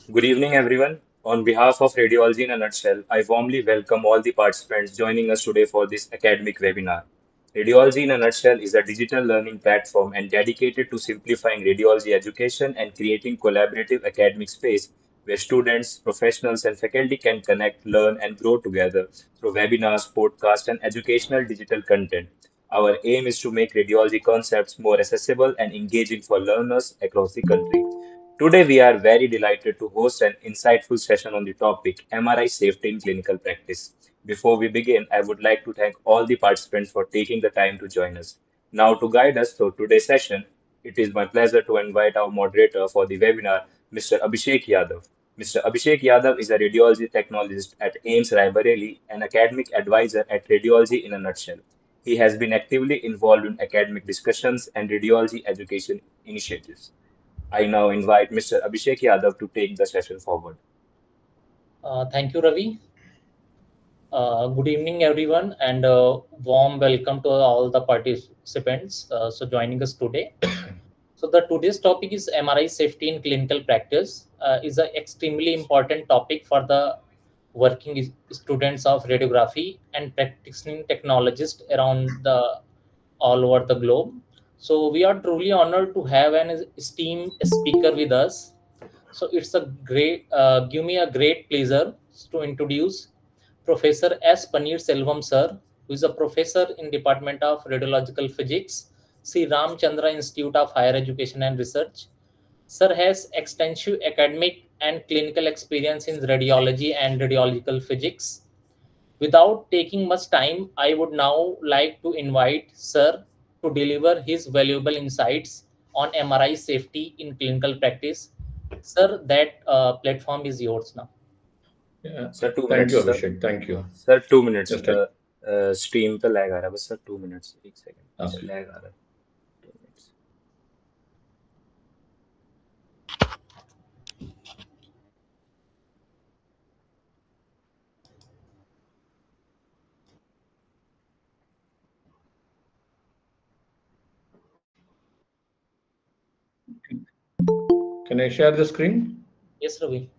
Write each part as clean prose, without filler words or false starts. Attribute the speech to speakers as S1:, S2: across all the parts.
S1: Good evening, everyone. On behalf of Radiology in a Nutshell, I warmly welcome all the participants joining us today for this academic webinar. Radiology in a Nutshell is a digital learning platform and dedicated to simplifying radiology education and creating collaborative academic space where students, professionals, and faculty can connect, learn, and grow together through webinars, podcasts, and educational digital content. Our aim is to make radiology concepts more accessible and engaging for learners across the country. Today, we are very delighted to host an insightful session on the topic MRI safety in clinical practice. Before we begin, I would like to thank all the participants for taking the time to join us. Now, to guide us through today's session, it is my pleasure to invite our moderator for the webinar, Mr. Abhishek Yadav. Mr. Abhishek Yadav is a radiology technologist at AIMS Raebareli, an academic advisor at Radiology in a Nutshell. He has been actively involved in academic discussions and radiology education initiatives. I now invite Mr. Abhishek Yadav to take the session forward.
S2: Thank you, Ravi. Good evening, everyone, and warm welcome to all the participants joining us today. So the today's topic is MRI safety in clinical practice. Is an extremely important topic for the working students of radiography and practicing technologists around the all over the globe. So we are truly honored to have an esteemed speaker with us. So it's a give me a great pleasure to introduce Professor S. Panneer Selvam sir, who is a professor in Department of Radiological Physics, Sri Ramachandra Institute of Higher Education and Research. Sir has extensive academic and clinical experience in radiology and radiological physics. Without taking much time, I would now like to invite Sir to deliver his valuable insights on MRI safety in clinical practice. Sir, that platform is yours now.
S3: Yeah.
S1: Sir, two
S3: Thank
S1: minutes,
S3: you,
S1: sir.
S3: Abhishek. Thank you.
S1: Sir, 2 minutes.
S3: Just like,
S1: Stream पे lag आ रहा है बस sir 2 minutes. एक second. बस
S3: okay.
S1: lag आ रहा है. 2 minutes.
S3: Can I share the screen?
S2: Yes, Ravi.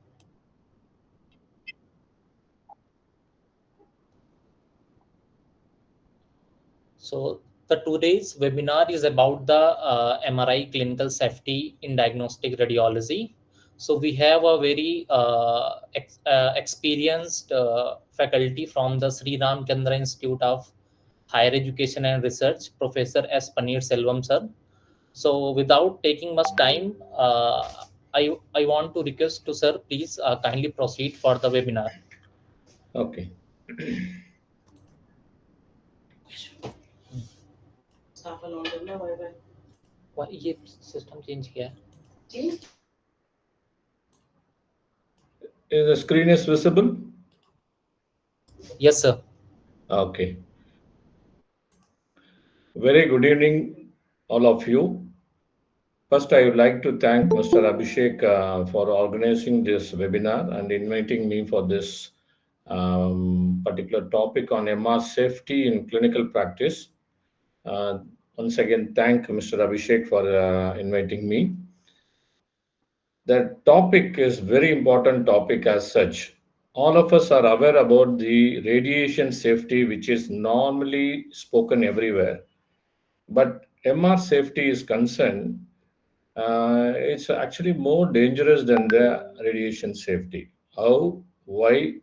S2: So the today's webinar is about the MRI clinical safety in diagnostic radiology. So we have a very experienced faculty from the Sri Ramachandra Institute of Higher Education and Research, Professor S. Panneer Selvam sir. So without taking much time, I want to request to sir, please kindly proceed for the webinar.
S3: Okay.
S2: ये system change किया है
S3: The screen is visible?
S2: Yes, sir.
S3: Okay. Very good evening, all of you. First, I would like to thank Mr. Abhishek for organizing this webinar and inviting me for this particular topic on MR safety in clinical practice. Uh, Once again, thank Mr. Abhishek for inviting me. The topic is very important topic as such. All of us are aware about the radiation safety, which is normally spoken everywhere. But MR safety is concerned, it's actually more dangerous than the radiation safety. How, why,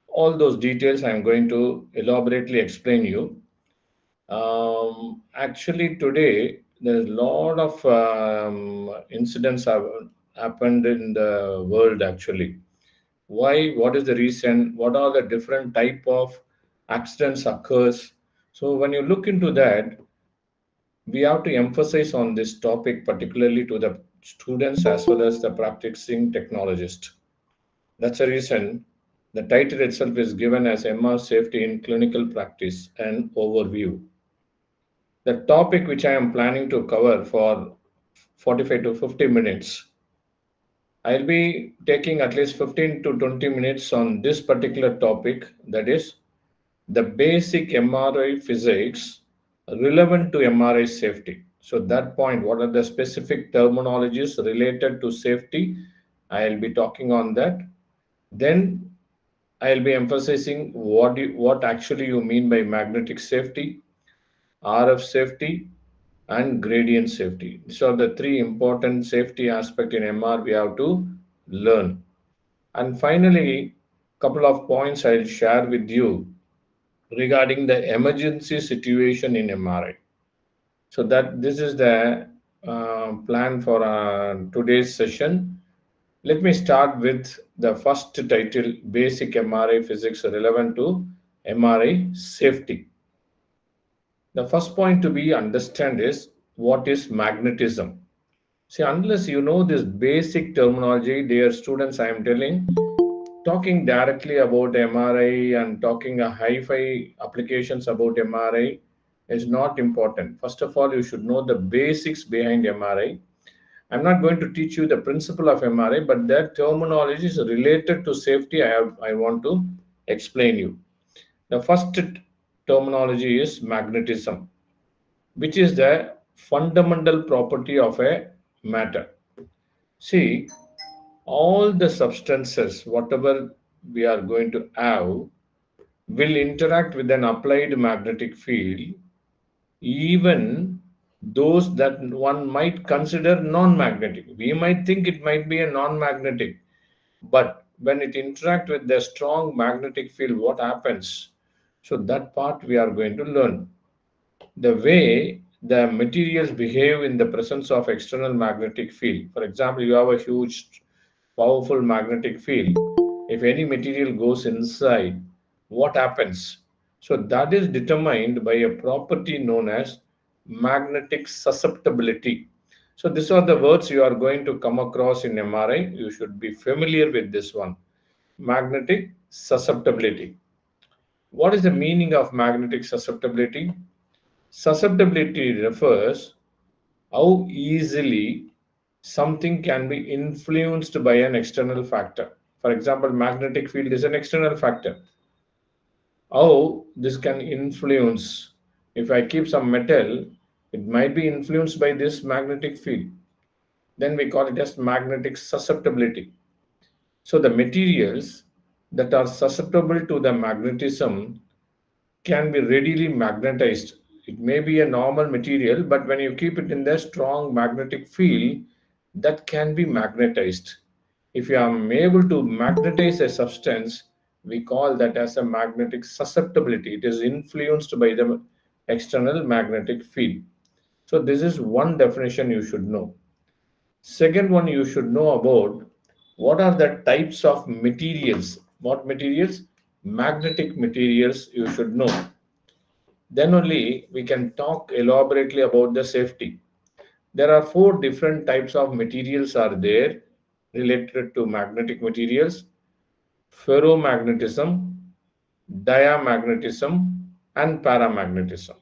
S3: all those details I'm going to elaborately explain you. Actually, today there's a lot of incidents have happened in the world. Actually, why? What is the reason? What are the different type of accidents occurs? So when you look into that, we have to emphasize on this topic, particularly to the students as well as the practicing technologist. That's the reason the title itself is given as MR Safety in Clinical Practice and Overview. The topic which I am planning to cover for 45 to 50 minutes, I'll be taking at least 15 to 20 minutes on this particular topic, that is the basic MRI physics relevant to MRI safety. So that point, what are the specific terminologies related to safety I'll be talking on that. Then I'll be emphasizing what actually you mean by magnetic safety, RF safety, and gradient safety. These are the three important safety aspects in MR we have to learn. And finally, couple of points I'll share with you regarding the emergency situation in MRI. So that this is the plan for today's session. Let me start with the first title, Basic MRI Physics Relevant to MRI Safety. The first point to be understand is what is magnetism. See, unless you know this basic terminology, dear students, I am telling, talking directly about MRI and talking a hi-fi applications about MRI is not important. First of all, you should know the basics behind MRI. I'm not going to teach you the principle of MRI, but that terminology is related to safety. I want to explain you. The first terminology is magnetism, which is the fundamental property of a matter. See, all the substances, whatever we are going to have, will interact with an applied magnetic field, even those that one might consider non-magnetic. We might think it might be a non-magnetic, but when it interacts with the strong magnetic field, what happens? So that part we are going to learn. The way the materials behave in the presence of external magnetic field. For example, you have a huge, powerful magnetic field. If any material goes inside, what happens? So that is determined by a property known as magnetic susceptibility. So these are the words you are going to come across in MRI. You should be familiar with this one. Magnetic susceptibility. What is the meaning of magnetic susceptibility? Susceptibility refers how easily something can be influenced by an external factor. For example, magnetic field is an external factor. How this can influence, if I keep some metal, it might be influenced by this magnetic field. Then we call it as magnetic susceptibility. So the materials that are susceptible to the magnetism can be readily magnetized. It may be a normal material, but when you keep it in the strong magnetic field, that can be magnetized. If you are able to magnetize a substance, we call that as a magnetic susceptibility. It is influenced by the external magnetic field. So this is one definition you should know. Second one, you should know about what are the types of materials. What materials? Magnetic materials you should know. Then only we can talk elaborately about the safety. There are four different types of materials are there related to magnetic materials: ferromagnetism, diamagnetism, and paramagnetism.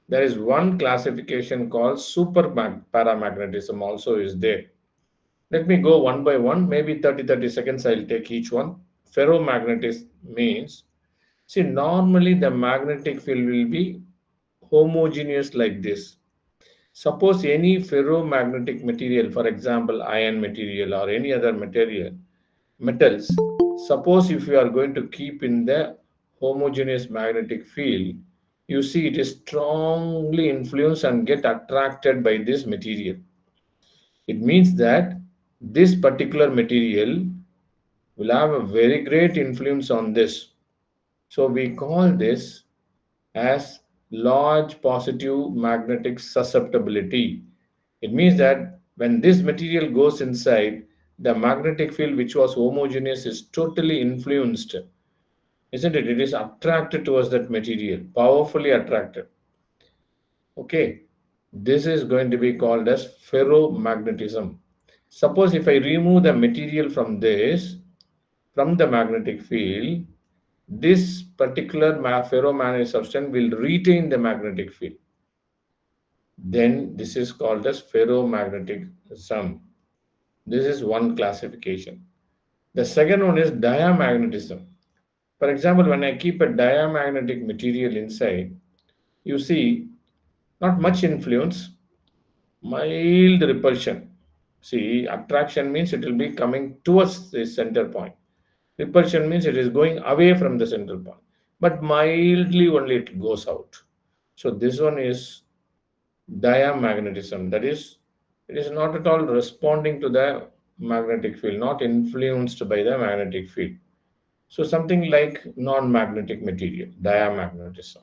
S3: There is one classification called paramagnetism also is there. Let me go one by one, maybe 30 seconds I'll take each one. Ferromagnetism means, see, normally the magnetic field will be homogeneous like this. Suppose any ferromagnetic material, for example, iron material or any other material, metals, suppose if you are going to keep in the homogeneous magnetic field, you see it is strongly influenced and get attracted by this material. It means that this particular material will have a very great influence on this. So we call this as large positive magnetic susceptibility. It means that when this material goes inside, the magnetic field which was homogeneous is totally influenced, isn't it? It is attracted towards that material, powerfully attracted. Okay, this is going to be called as ferromagnetism. Suppose if I remove the material from this, from the magnetic field, this particular ferromagnetic substance will retain the magnetic field. Then this is called as ferromagnetism. This is one classification. The second one is diamagnetism. For example, when I keep a diamagnetic material inside, you see not much influence, mild repulsion. See, attraction means it will be coming towards the center point. Repulsion means it is going away from the central point, but mildly only it goes out. So this one is diamagnetism. That is, it is not at all responding to the magnetic field, not influenced by the magnetic field. So something like non-magnetic material, diamagnetism.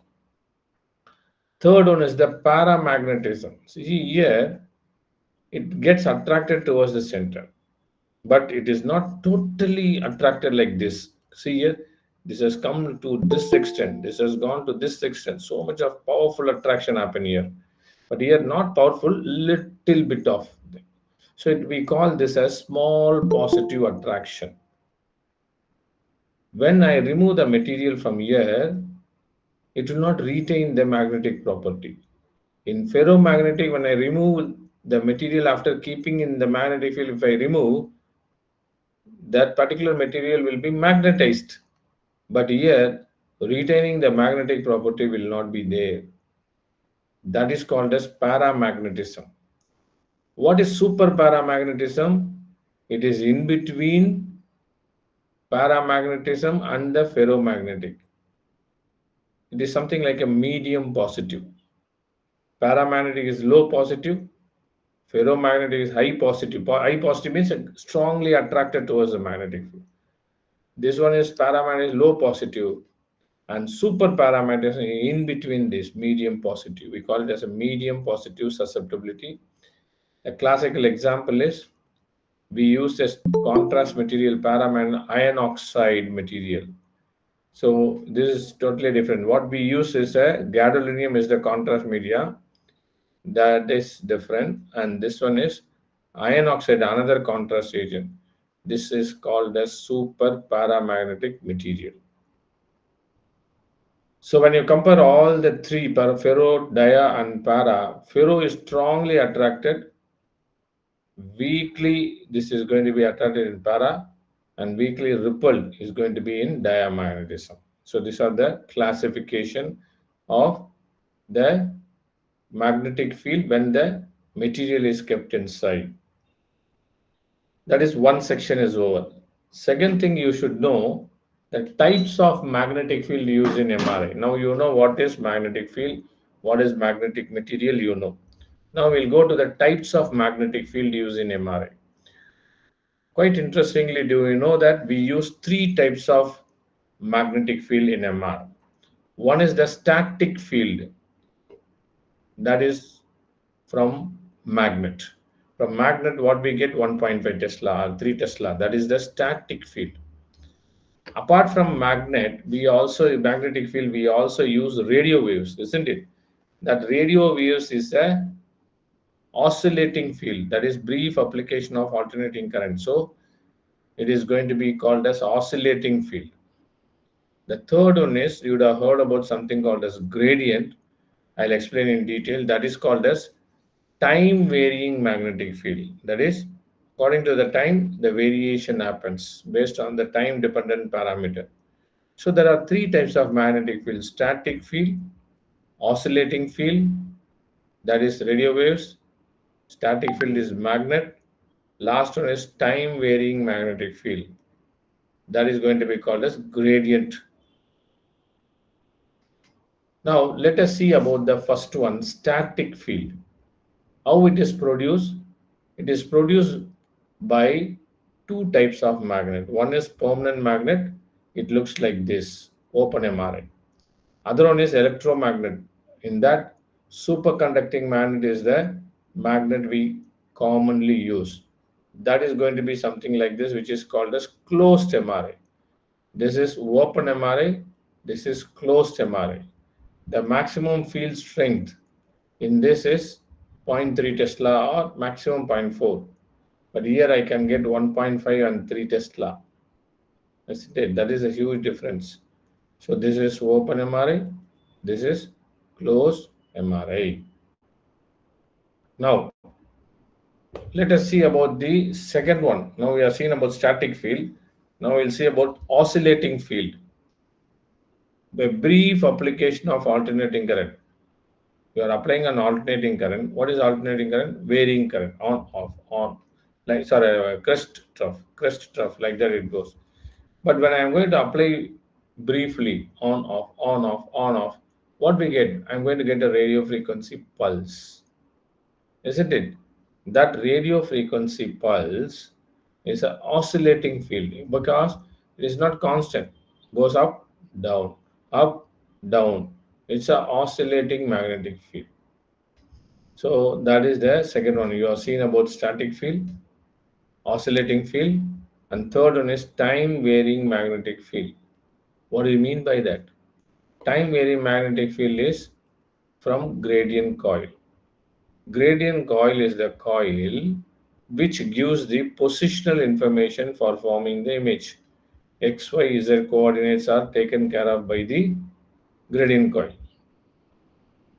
S3: Third one is the paramagnetism. See here, it gets attracted towards the center, but it is not totally attracted like this. See here, this has come to this extent, this has gone to this extent. So much of powerful attraction happen here, but here not powerful, little bit of. So we call this as small positive attraction. When I remove the material from here, it will not retain the magnetic property. In ferromagnetic, when I remove the material after keeping in the magnetic field, if I remove, that particular material will be magnetized. But here, retaining the magnetic property will not be there. That is called as paramagnetism. What is super paramagnetism? It is in between paramagnetism and the ferromagnetic. It is something like a medium positive. Paramagnetic is low positive, ferromagnetic is high positive. High positive means strongly attracted towards the magnetic field. This one is paramagnetic, low positive, and super paramagnetism in between this medium positive. We call it as a medium positive susceptibility. A classical example is we use a contrast material, iron oxide material. So this is totally different. What we use is a gadolinium is the contrast media. That is different. And this one is iron oxide, another contrast agent. This is called as super paramagnetic material. So when you compare all the three, ferro, dia, and para, ferro is strongly attracted. Weakly, this is going to be attracted in para, and weakly repelled is going to be in diamagnetism. So these are the classification of the magnetic field when the material is kept inside. That is one section is over. Second thing you should know the types of magnetic field used in MRI. Now you know what is magnetic field, what is magnetic material, you know. Now we'll go to the types of magnetic field used in MRI. Quite interestingly, do you know that we use three types of magnetic field in MR? One is the static field, that is from magnet. From magnet, what we get 1.5 Tesla or 3 Tesla, that is the static field. Apart from magnetic field, we also use radio waves, isn't it? That radio waves is a oscillating field, that is brief application of alternating current. So it is going to be called as oscillating field. The third one is you would have heard about something called as gradient. I'll explain in detail. That is called as time varying magnetic field. That is, according to the time, the variation happens based on the time dependent parameter. So there are three types of magnetic field: static field, oscillating field, that is radio waves. Static field is magnet. Last one is time varying magnetic field. That is going to be called as gradient. Now let us see about the first one, static field. How it is produced? It is produced by two types of magnet. One is permanent magnet. It looks like this, open MRI. Other one is electromagnet. In that, superconducting magnet is the magnet we commonly use. That is going to be something like this, which is called as closed MRI. This is open MRI. This is closed MRI. The maximum field strength in this is 0.3 Tesla or maximum 0.4. But here I can get 1.5 and 3 Tesla. That's it. That is a huge difference. So this is open MRI. This is closed MRI. Now, let us see about the second one. Now we are seeing about static field. Now we'll see about oscillating field. The brief application of alternating current. You are applying an alternating current. What is alternating current? Varying current, on, off, on. like sorry, crest trough, like that it goes. But when I am going to apply briefly on off, what we get? I'm going to get a radio frequency pulse, isn't it? That radio frequency pulse is an oscillating field because it is not constant. Goes down, up, down. It's an oscillating magnetic field. So that is the second one. You have seen about static field, oscillating field, and third one is time varying magnetic field. What do you mean by that? Time varying magnetic field is from gradient coil. Gradient coil is the coil which gives the positional information for forming the image. X, Y, Z coordinates are taken care of by the gradient coil.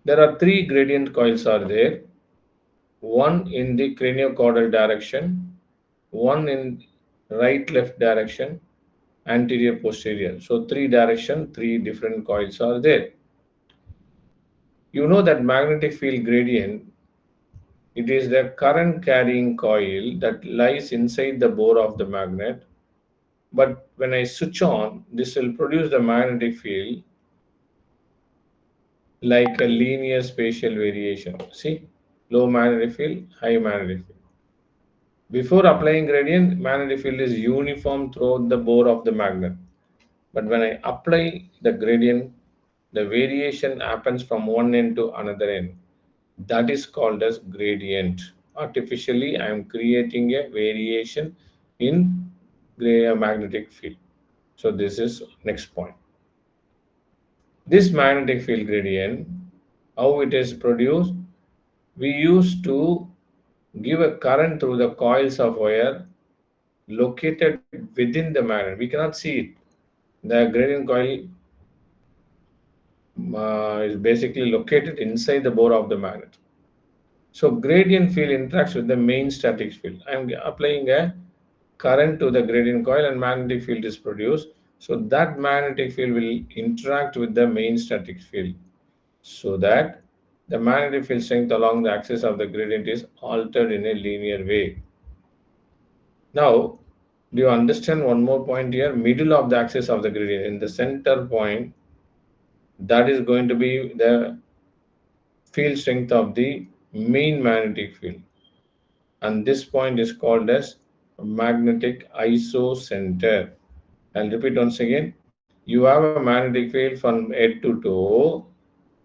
S3: There are three gradient coils are there. One in the craniocaudal direction, one in right left direction, anterior posterior. So three direction, three different coils are there. You know that magnetic field gradient, it is the current carrying coil that lies inside the bore of the magnet. But when I switch on, this will produce the magnetic field like a linear spatial variation. See, low magnetic field, high magnetic field. Before applying gradient, magnetic field is uniform throughout the bore of the magnet. But when I apply the gradient, the variation happens from one end to another end. That is called as gradient. Artificially, I am creating a variation in magnetic field. So this is next point. This magnetic field gradient, how it is produced, we used to give a current through the coils of wire located within the magnet. We cannot see it. The gradient coil is basically located inside the bore of the magnet. So gradient field interacts with the main static field. I am applying a current to the gradient coil and magnetic field is produced. So that magnetic field will interact with the main static field so that the magnetic field strength along the axis of the gradient is altered in a linear way. Now, do you understand one more point here? Middle of the axis of the gradient, in the center point, that is going to be the field strength of the main magnetic field. And this point is called as magnetic isocenter. I'll repeat once again. You have a magnetic field from head to toe,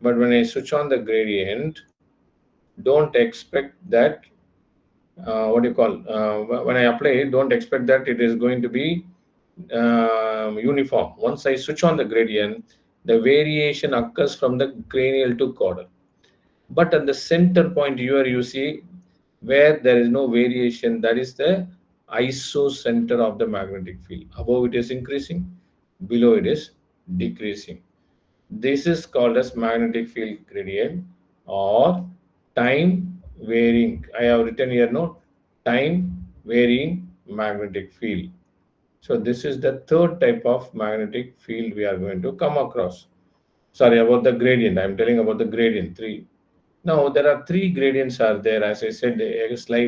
S3: but when I switch on the gradient, don't expect that what do you call when I apply it, don't expect that it is going to be uniform. Once I switch on the gradient, the variation occurs from the cranial to caudal. But at the center point here, you see where there is no variation, that is the isocenter of the magnetic field. Above it is increasing, below it is decreasing. This is called as magnetic field gradient or time varying. I have written here no time varying magnetic field. So this is the third type of magnetic field we are going to come across. Sorry about the gradient. I am telling about the gradient three. Now there are three gradients are there. As I said,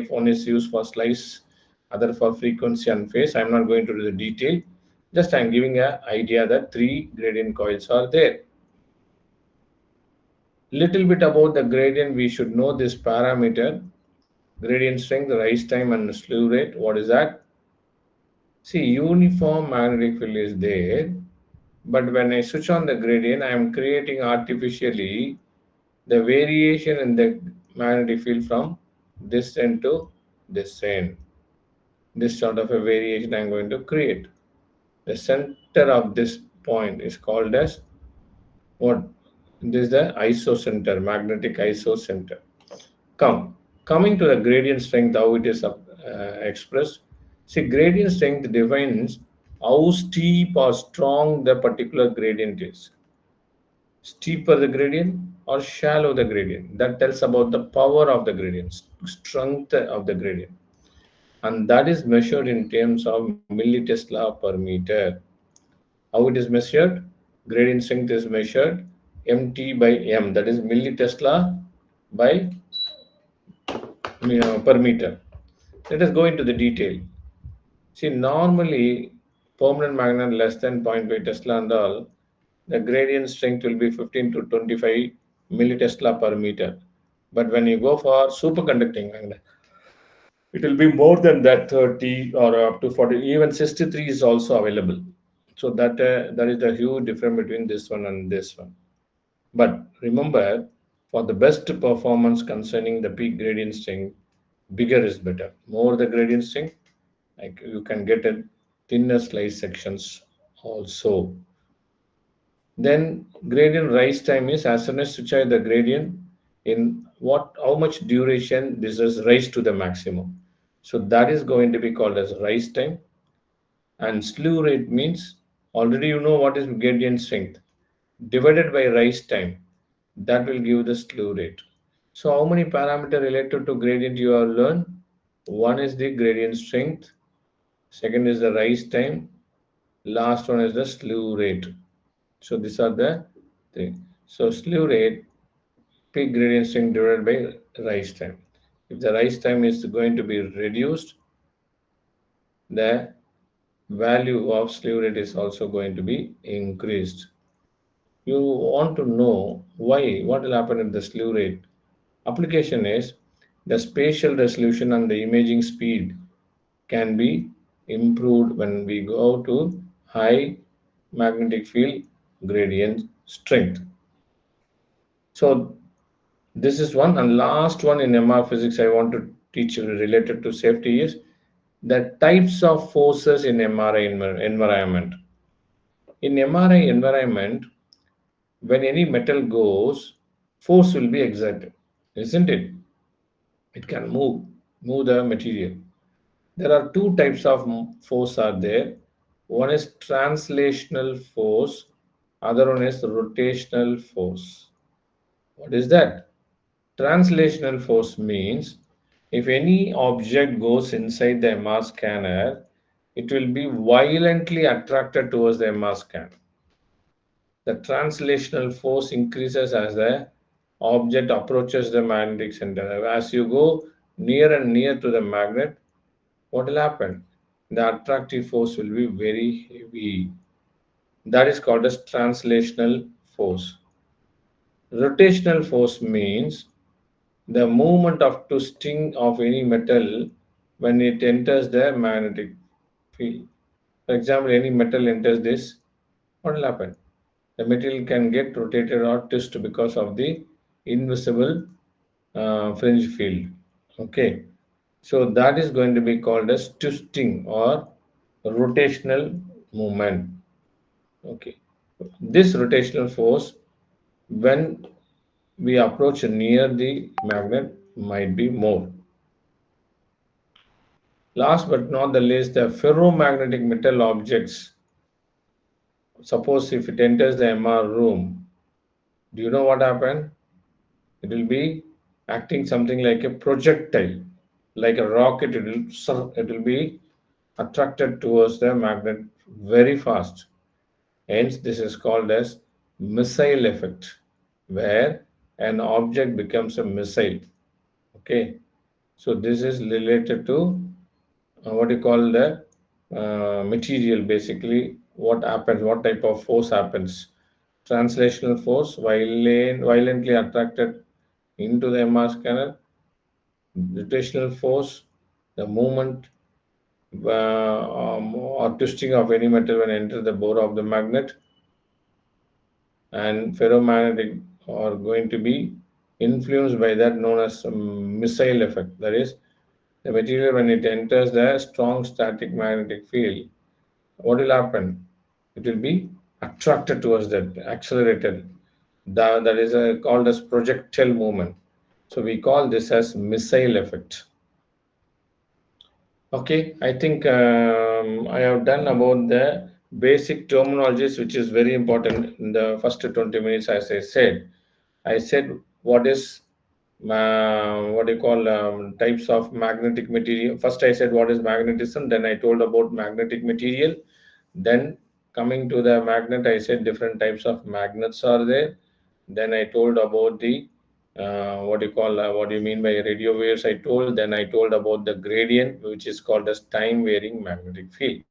S3: one is used for slice, other for frequency and phase. I am not going to do the detail. Just I am giving an idea that three gradient coils are there. Little bit about the gradient, we should know this parameter: gradient strength, rise time, and slew rate. What is that? See, uniform magnetic field is there, but when I switch on the gradient, I am creating artificially the variation in the magnetic field from this end to this end. This sort of a variation I am going to create. The center of this point is called as what? This is the isocenter, magnetic isocenter. Coming to the gradient strength, how it is expressed. See, gradient strength defines how steep or strong the particular gradient is. Steeper the gradient or shallow the gradient, that tells about the power of the gradient, strength of the gradient, and that is measured in terms of millitesla per meter. How it is measured? Gradient strength is measured mt by m, that is millitesla by per meter. Let us go into the detail. See, normally permanent magnet less than zero point 0.5 Tesla and all, the gradient strength will be 15 to 25 millitesla per meter. But when you go for superconducting magnet, it will be more than that, 30 or up to 40. Even 63 is also available. So that is the huge difference between this one and this one. But remember, for the best performance concerning the peak gradient strength, bigger is better. More the gradient strength, like you can get a thinner slice sections also. Then gradient rise time is as soon as switch out the gradient, in what how much duration this is rise to the maximum. So that is going to be called as rise time. And slew rate means already you know what is gradient strength divided by rise time. That will give the slew rate. So how many parameter related to gradient you have learned? One is the gradient strength, second is the rise time, last one is the slew rate. So these are the things. So slew rate, peak gradient strength divided by rise time. If the rise time is going to be reduced, the value of slew rate is also going to be increased. You want to know why, what will happen in the slew rate. Application is the spatial resolution and the imaging speed can be improved when we go to high magnetic field gradient strength. So this is one, and last one in MR physics I want to teach you related to safety is the types of forces in MRI environment. In MRI environment, when any metal goes, force will be exerted, isn't it? It can move the material. There are two types of force are there. One is translational force, other one is rotational force. What is that? Translational force means if any object goes inside the MR scanner, it will be violently attracted towards the MR scanner. The translational force increases as the object approaches the magnetic center. As you go near and near to the magnet, what will happen? The attractive force will be very heavy. That is called as translational force. Rotational force means the movement of twisting of any metal when it enters the magnetic field. For example, any metal enters this, what will happen? The material can get rotated or twisted because of the invisible fringe field. Okay, so that is going to be called as twisting or rotational movement. Okay, this rotational force when we approach near the magnet might be more. Last but not the least, the ferromagnetic metal objects. Suppose if it enters the MR room, do you know what happened? It will be acting something like a projectile, like a rocket. It will be attracted towards the magnet very fast. Hence, this is called as missile effect, where an object becomes a missile. Okay, so this is related to what you call the material. Basically, what happens, what type of force happens. Translational force, violently attracted into the MR scanner. Rotational force, the movement or twisting of any metal when enter the bore of the magnet. And ferromagnetic are going to be influenced by that known as missile effect. That is, the material when it enters the strong static magnetic field, what will happen? It will be attracted towards that, accelerated. That is called as projectile movement. So we call this as missile effect. Okay, I think I have done about the basic terminologies, which is very important in the first 20 minutes. As I said what is what do you call types of magnetic material. First, I said what is magnetism. Then I told about magnetic material. Then coming to the magnet, I said different types of magnets are there. Then I told about the what do you call, what do you mean by radio waves? I told, then I told about the gradient, which is called as time varying magnetic field.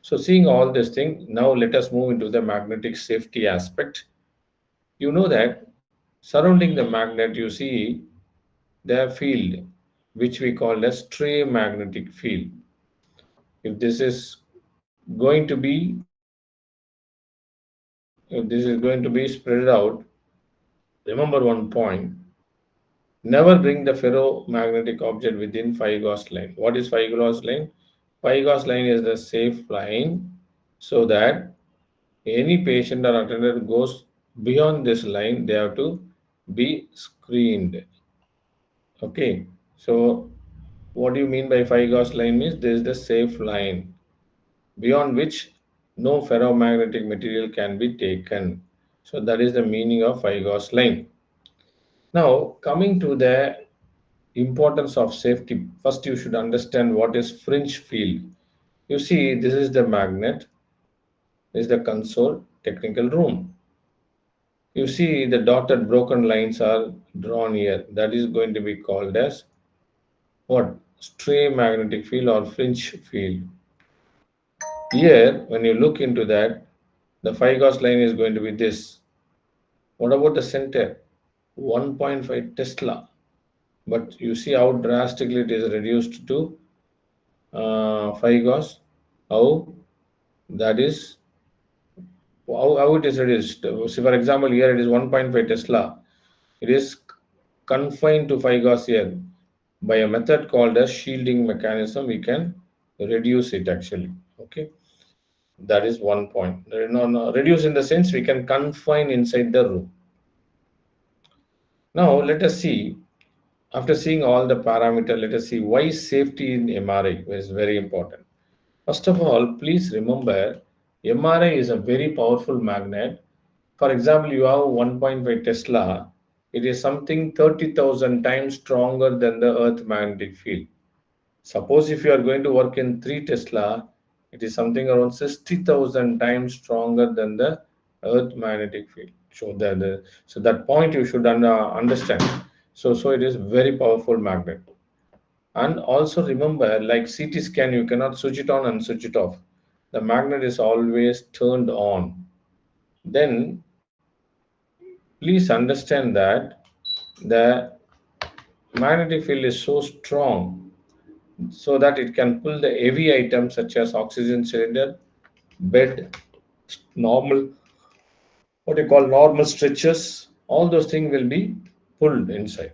S3: So seeing all this thing, now let us move into the magnetic safety aspect. You know that surrounding the magnet, you see the field, which we call as stray magnetic field. If this is going to be, if this is going to be spread out, remember one point: never bring the ferromagnetic object within 5 Gauss line. What is 5 Gauss line? 5 Gauss line is the safe line, so that any patient or attendant goes beyond this line, they have to be screened. Okay, so what do you mean by 5 Gauss line? Means this is the safe line beyond which no ferromagnetic material can be taken. So that is the meaning of 5 Gauss line. Now, coming to the importance of safety, first you should understand what is fringe field. You see, this is the magnet, this is the console technical room. You see, the dotted broken lines are drawn here. That is going to be called as what? Stray magnetic field or fringe field. Here, when you look into that, the 5 Gauss line is going to be this. What about the center? 1.5 Tesla. But you see how drastically it is reduced to 5 Gauss. How that is, how it is reduced. So for example, here it is 1.5 Tesla. It is confined to 5 Gauss here. By a method called as shielding mechanism, we can reduce it actually. Okay, that is one point. No, no, reduce in the sense we can confine inside the room. Now let us see, after seeing all the parameter, let us see why safety in MRI is very important. First of all, please remember MRI is a very powerful magnet. For example, you have 1.5 Tesla, it is something 30,000 times stronger than the earth magnetic field. Suppose if you are going to work in 3 Tesla, it is something around 60,000 times stronger than the earth magnetic field. So that point you should understand. So it is very powerful magnet. And also remember, like CT scan, you cannot switch it on and switch it off. The magnet is always turned on. Then please understand that the magnetic field is so strong so that it can pull the heavy items such as oxygen cylinder, bed, normal, what you call normal stretchers, all those things will be pulled inside.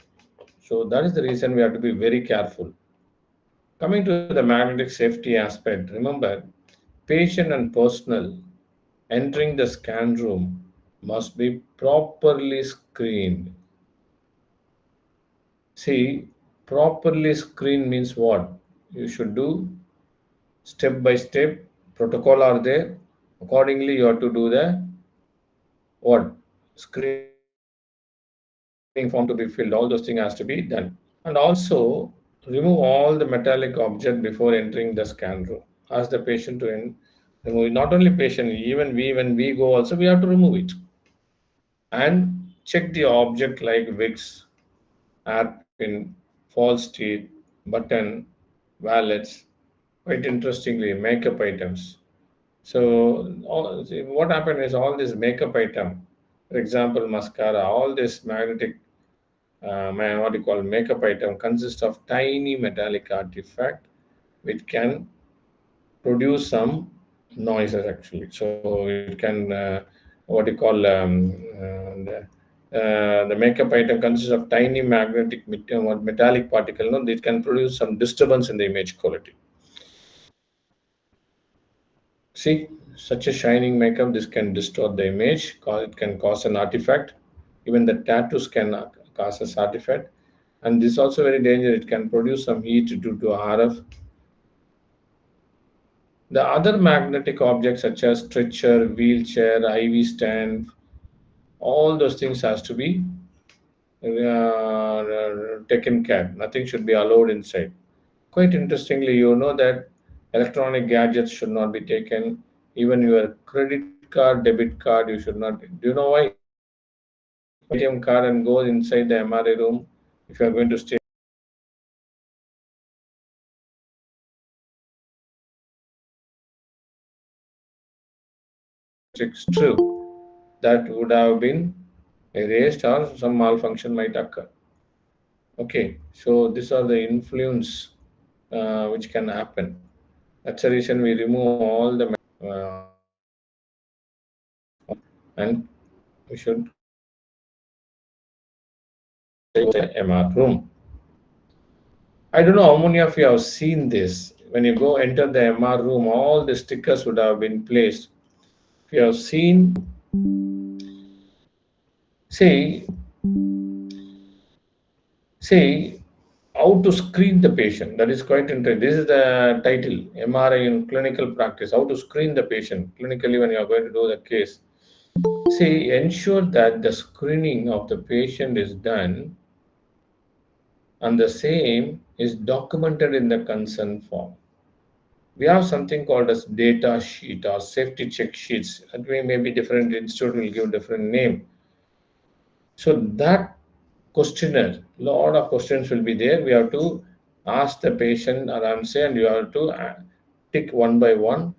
S3: So that is the reason we have to be very careful. Coming to the magnetic safety aspect, remember, patient and personnel entering the scan room must be properly screened. See, properly screened means what? You should do step by step, protocol are there. Accordingly, you have to do the what? Screening form to be filled. All those things has to be done. And also remove all the metallic object before entering the scan room. Ask the patient to remove it. Not only patient, even we, when we go also, we have to remove it. And check the object like wigs, hairpin, false teeth, button, wallets, quite interestingly, makeup items. So see, what happened is all this makeup item, for example, mascara, all this magnetic, what you call makeup item consists of tiny metallic artifact which can produce some noises actually. So it can, what you call, the makeup item consists of tiny magnetic metallic particle. No, it can produce some disturbance in the image quality. See, such a shining makeup, this can distort the image, it can cause an artifact. Even the tattoos can cause an artifact. And this is also very dangerous. It can produce some heat due to RF. The other magnetic objects such as stretcher, wheelchair, IV stand, all those things has to be taken care. Nothing should be allowed inside. Quite interestingly, you know that electronic gadgets should not be taken. Even your credit card, debit card, you should not. Do you know why? ATM card and go inside the MRI room. If you are going to stay, it's true that would have been erased or some malfunction might occur. Okay, so these are the influence which can happen. That's the reason we remove all the and we should go to the MR room. I don't know how many of you have seen this. When you go enter the MR room, all the stickers would have been placed. If you have seen, say, say how to screen the patient. That is quite interesting. This is the title, MRI in clinical practice. How to screen the patient clinically when you are going to do the case. See, ensure that the screening of the patient is done and the same is documented in the consent form. We have something called as data sheet or safety check sheets. That way maybe different institute will give different name. So that questionnaire, lot of questions will be there. We have to ask the patient or answer and you have to tick one by one.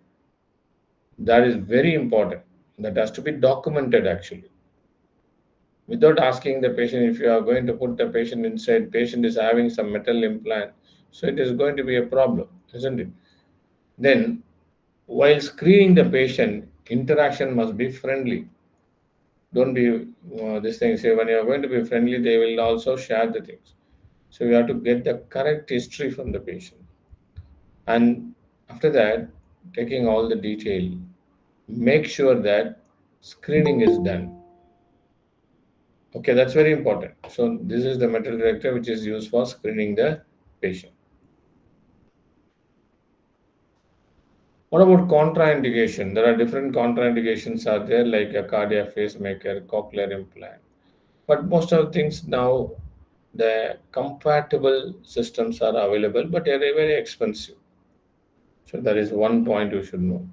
S3: That is very important. That has to be documented actually. Without asking the patient, if you are going to put the patient inside, patient is having some metal implant, so it is going to be a problem, isn't it? Then while screening the patient, interaction must be friendly. Don't be this thing. Say when you are going to be friendly, they will also share the things. So we have to get the correct history from the patient, and after that, taking all the detail, make sure that screening is done. Okay, that's very important. So this is the metal detector which is used for screening the patient. What about contraindication? There are different contraindications are there like a cardiac pacemaker, cochlear implant. But most of the things now, the compatible systems are available, but they are very expensive. So that is one point you should know.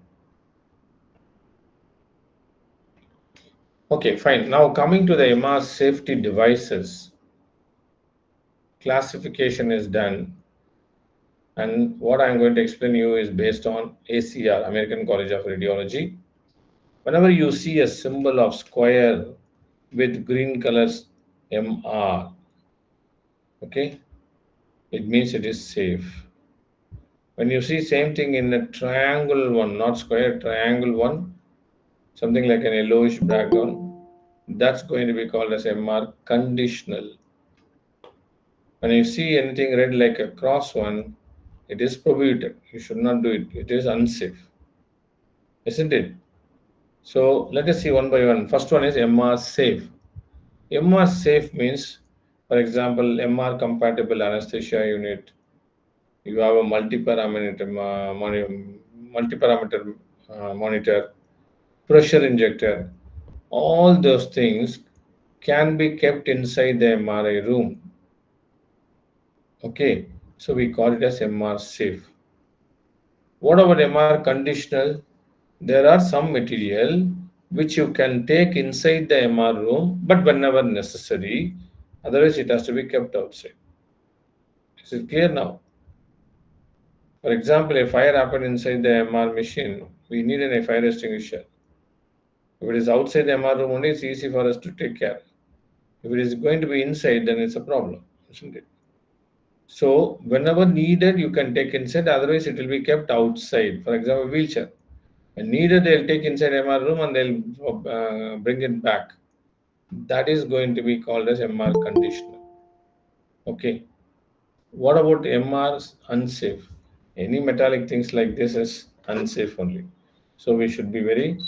S3: Okay, fine. Now coming to the MR safety devices, classification is done. And what I'm going to explain you is based on ACR, American College of Radiology. Whenever you see a symbol of square with green colors MR, okay, it means it is safe. When you see same thing in a triangle one, not square, triangle one, something like an yellowish background, that's going to be called as MR conditional. When you see anything red like a cross one, it is prohibited. You should not do it. It is unsafe, isn't it? So let us see one by one. First one is MR safe. MR safe means, for example, MR compatible anesthesia unit. You have a multi-parameter monitor, pressure injector. All those things can be kept inside the MRI room. Okay, so we call it as MR safe. What about MR conditional? There are some material which you can take inside the MR room, but whenever necessary, otherwise it has to be kept outside. Is it clear now? For example, a fire happened inside the MR machine, we need a fire extinguisher. If it is outside the MR room only, it's easy for us to take care. If it is going to be inside, then it's a problem, isn't it? So whenever needed, you can take inside, otherwise it will be kept outside. For example, wheelchair. When needed, they'll take inside MR room and they'll bring it back. That is going to be called as MR conditional. Okay. What about MRs unsafe? Any metallic things like this is unsafe only. So we should be very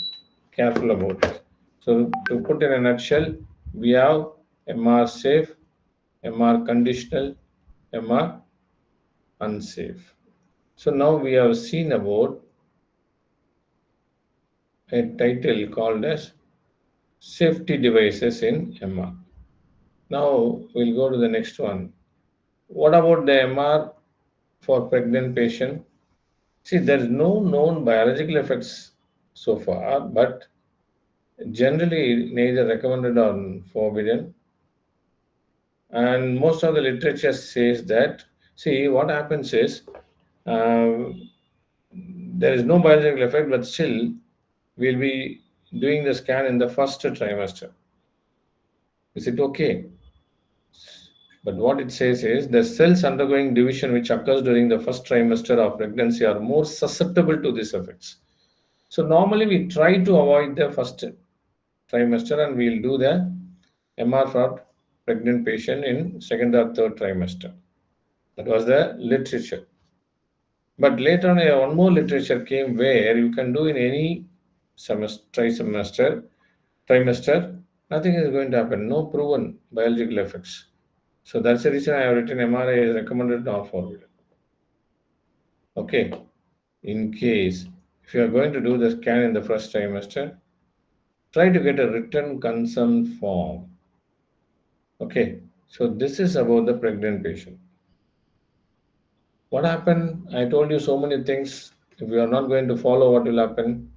S3: careful about it. So to put in a nutshell, we have MR safe, MR conditional, MR unsafe. So now we have seen about a title called as safety devices in MR. Now we'll go to the next one. What about the MR for pregnant patient? See, there is no known biological effects so far, but generally neither recommended or forbidden. And most of the literature says that, see, what happens is um, there is no biological effect, but still we'll be doing the scan in the first trimester. Is it okay? But what it says is the cells undergoing division which occurs during the first trimester of pregnancy are more susceptible to these effects. So normally we try to avoid the first trimester and we'll do the MR for pregnant patient in second or third trimester. That was the literature. But later on, one more literature came where you can do in any trimester, nothing is going to happen. No proven biological effects. So that's the reason I have written MRI is recommended, not forbidden. Okay. In case if you are going to do the scan in the first trimester, try to get a written consent form. Okay. So this is about the pregnant patient. What happened? I told you so many things. If you are not going to follow, what will happen?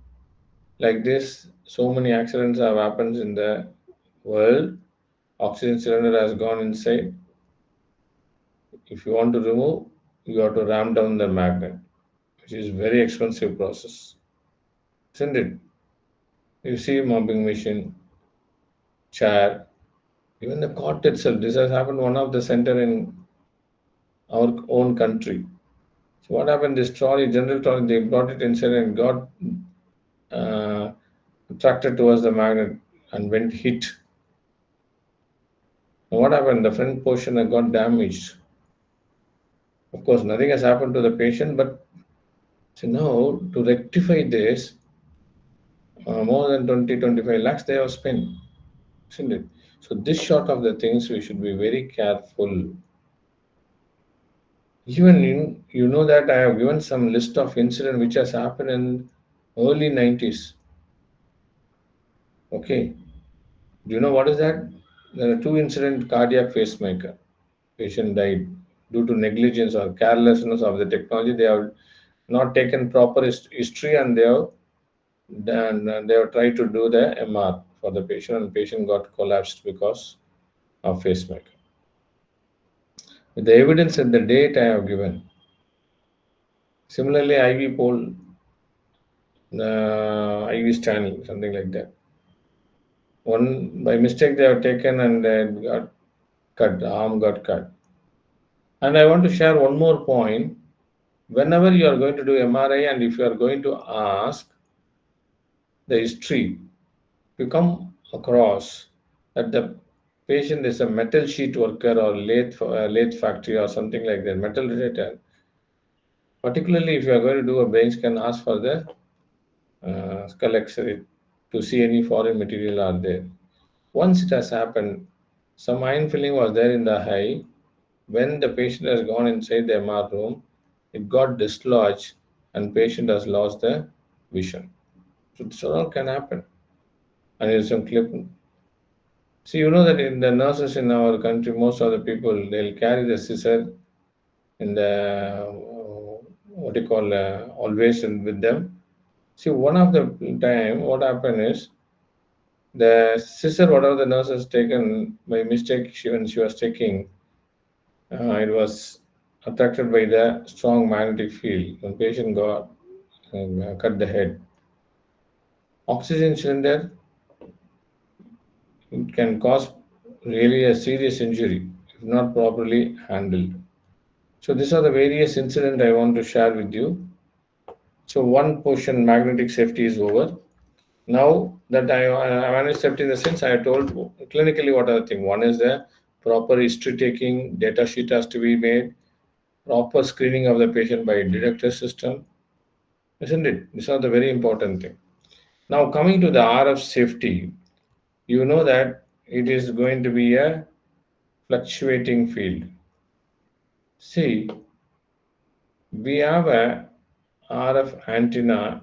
S3: Like this, so many accidents have happened in the world. Oxygen cylinder has gone inside. If you want to remove, you have to ram down the magnet, which is very expensive process, isn't it? You see mopping machine, chair, even the cot itself. This has happened one of the center in our own country. So what happened? This trolley, general trolley, they brought it inside and got uh, attracted towards the magnet and went hit. Now what happened? The front portion had got damaged. Of course, nothing has happened to the patient, but so now to rectify this, more than 20-25 lakhs they have spent, isn't it? So this sort of the things we should be very careful. Even you know that I have given some list of incident which has happened in early 90s. Okay, do you know what is that? There are two incident cardiac pacemaker. Patient died due to negligence or carelessness of the technology. They have not taken proper history and they have tried to do the MR for the patient and patient got collapsed because of pacemaker. With the evidence and the date I have given. Similarly, IV pole, IV standing, something like that. One by mistake they have taken and got cut, the arm got cut. And I want to share one more point. Whenever you are going to do MRI and if you are going to ask the history, you come across that the patient is a metal sheet worker or lathe factory or something like that, metal related. Particularly if you are going to do a brain scan, ask for the skull X-ray to see any foreign material are there. Once it has happened, some iron filling was there in the eye. When the patient has gone inside the MR room, it got dislodged and patient has lost the vision. So this all can happen. And there's some clip. See, you know that in the nurses in our country, most of the people they'll carry the scissor in the what do you call always with them. See, one of the time, what happened is the scissor, whatever the nurse has taken by mistake, when she was taking, it was attracted by the strong magnetic field. When patient got cut the head, oxygen cylinder it can cause really a serious injury if not properly handled. So these are the various incidents I want to share with you. So one portion magnetic safety is over. Now that I manage safety in the sense I told clinically what are the things. One is the proper history taking, data sheet has to be made, proper screening of the patient by detector system, isn't it? These are the very important thing. Now coming to the RF safety, you know that it is going to be a fluctuating field. See, we have a RF antenna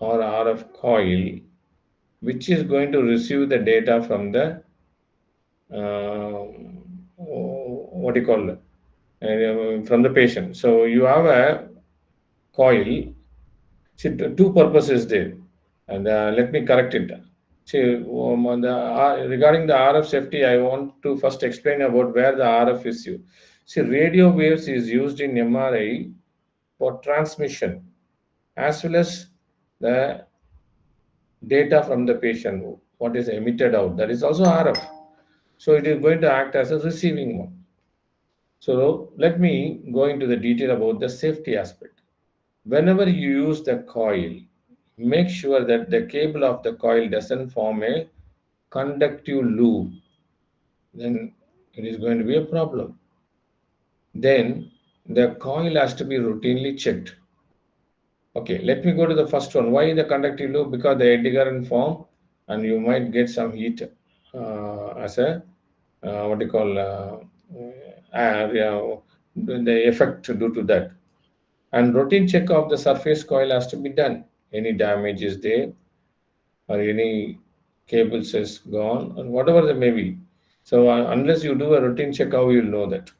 S3: or RF coil which is going to receive the data from the what do you call it? From the patient. So you have a coil. See, two purposes there, and let me correct it. See, regarding the RF safety, I want to first explain about where the RF is used. See, radio waves is used in MRI for transmission as well as the data from the patient, what is emitted out. That is also RF. So it is going to act as a receiving one. So let me go into the detail about the safety aspect. Whenever you use the coil, make sure that the cable of the coil doesn't form a conductive loop. Then it is going to be a problem. Then the coil has to be routinely checked. Okay, let me go to the first one. Why the conductive loop? Because the eddy current form, and you might get some heat as a what do you call yeah, the effect due to that. And routine check of the surface coil has to be done. Any damage is there, or any cables is gone, or whatever they may be. So unless you do a routine check, how you will know that?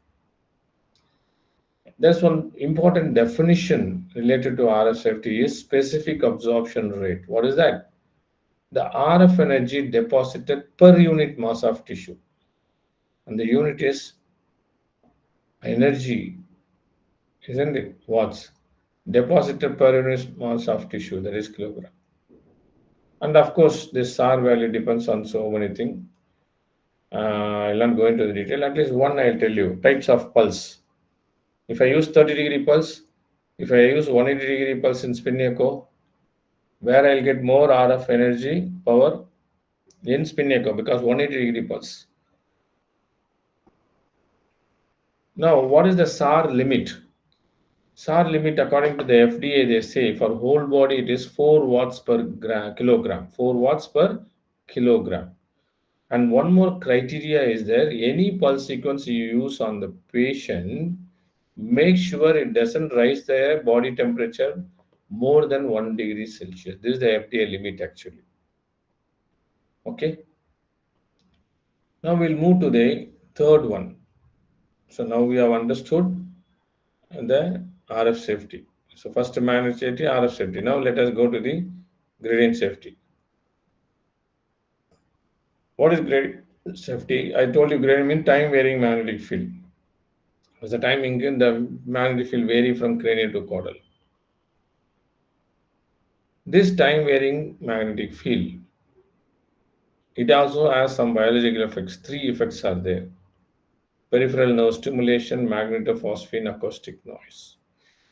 S3: There's one important definition related to RF safety is specific absorption rate. What is that? The RF energy deposited per unit mass of tissue. And the unit is energy, isn't it? Watts. Deposited per unit mass of tissue, that is kilogram. And of course, this R value depends on so many things. I'll not go into the detail. At least one I'll tell you. Types of pulse. If I use 30-degree pulse, if I use 180-degree pulse in spin echo, where I'll get more RF energy power in spin echo because 180-degree pulse. Now, what is the SAR limit? SAR limit, according to the FDA, they say for whole body it is 4 watts per kilogram. 4 watts per kilogram. And one more criteria is there: any pulse sequence you use on the patient, make sure it doesn't rise their body temperature more than 1 degree Celsius. This is the FDA limit actually. Okay. Now we'll move to the third one. So now we have understood the RF safety. So first managed safety, RF safety. Now let us go to the gradient safety. What is gradient safety? I told you gradient means time varying magnetic field. As the time increases, the magnetic field vary from cranial to caudal. This time varying magnetic field, it also has some biological effects. Three effects are there: peripheral nerve stimulation, magnetophosphine, acoustic noise.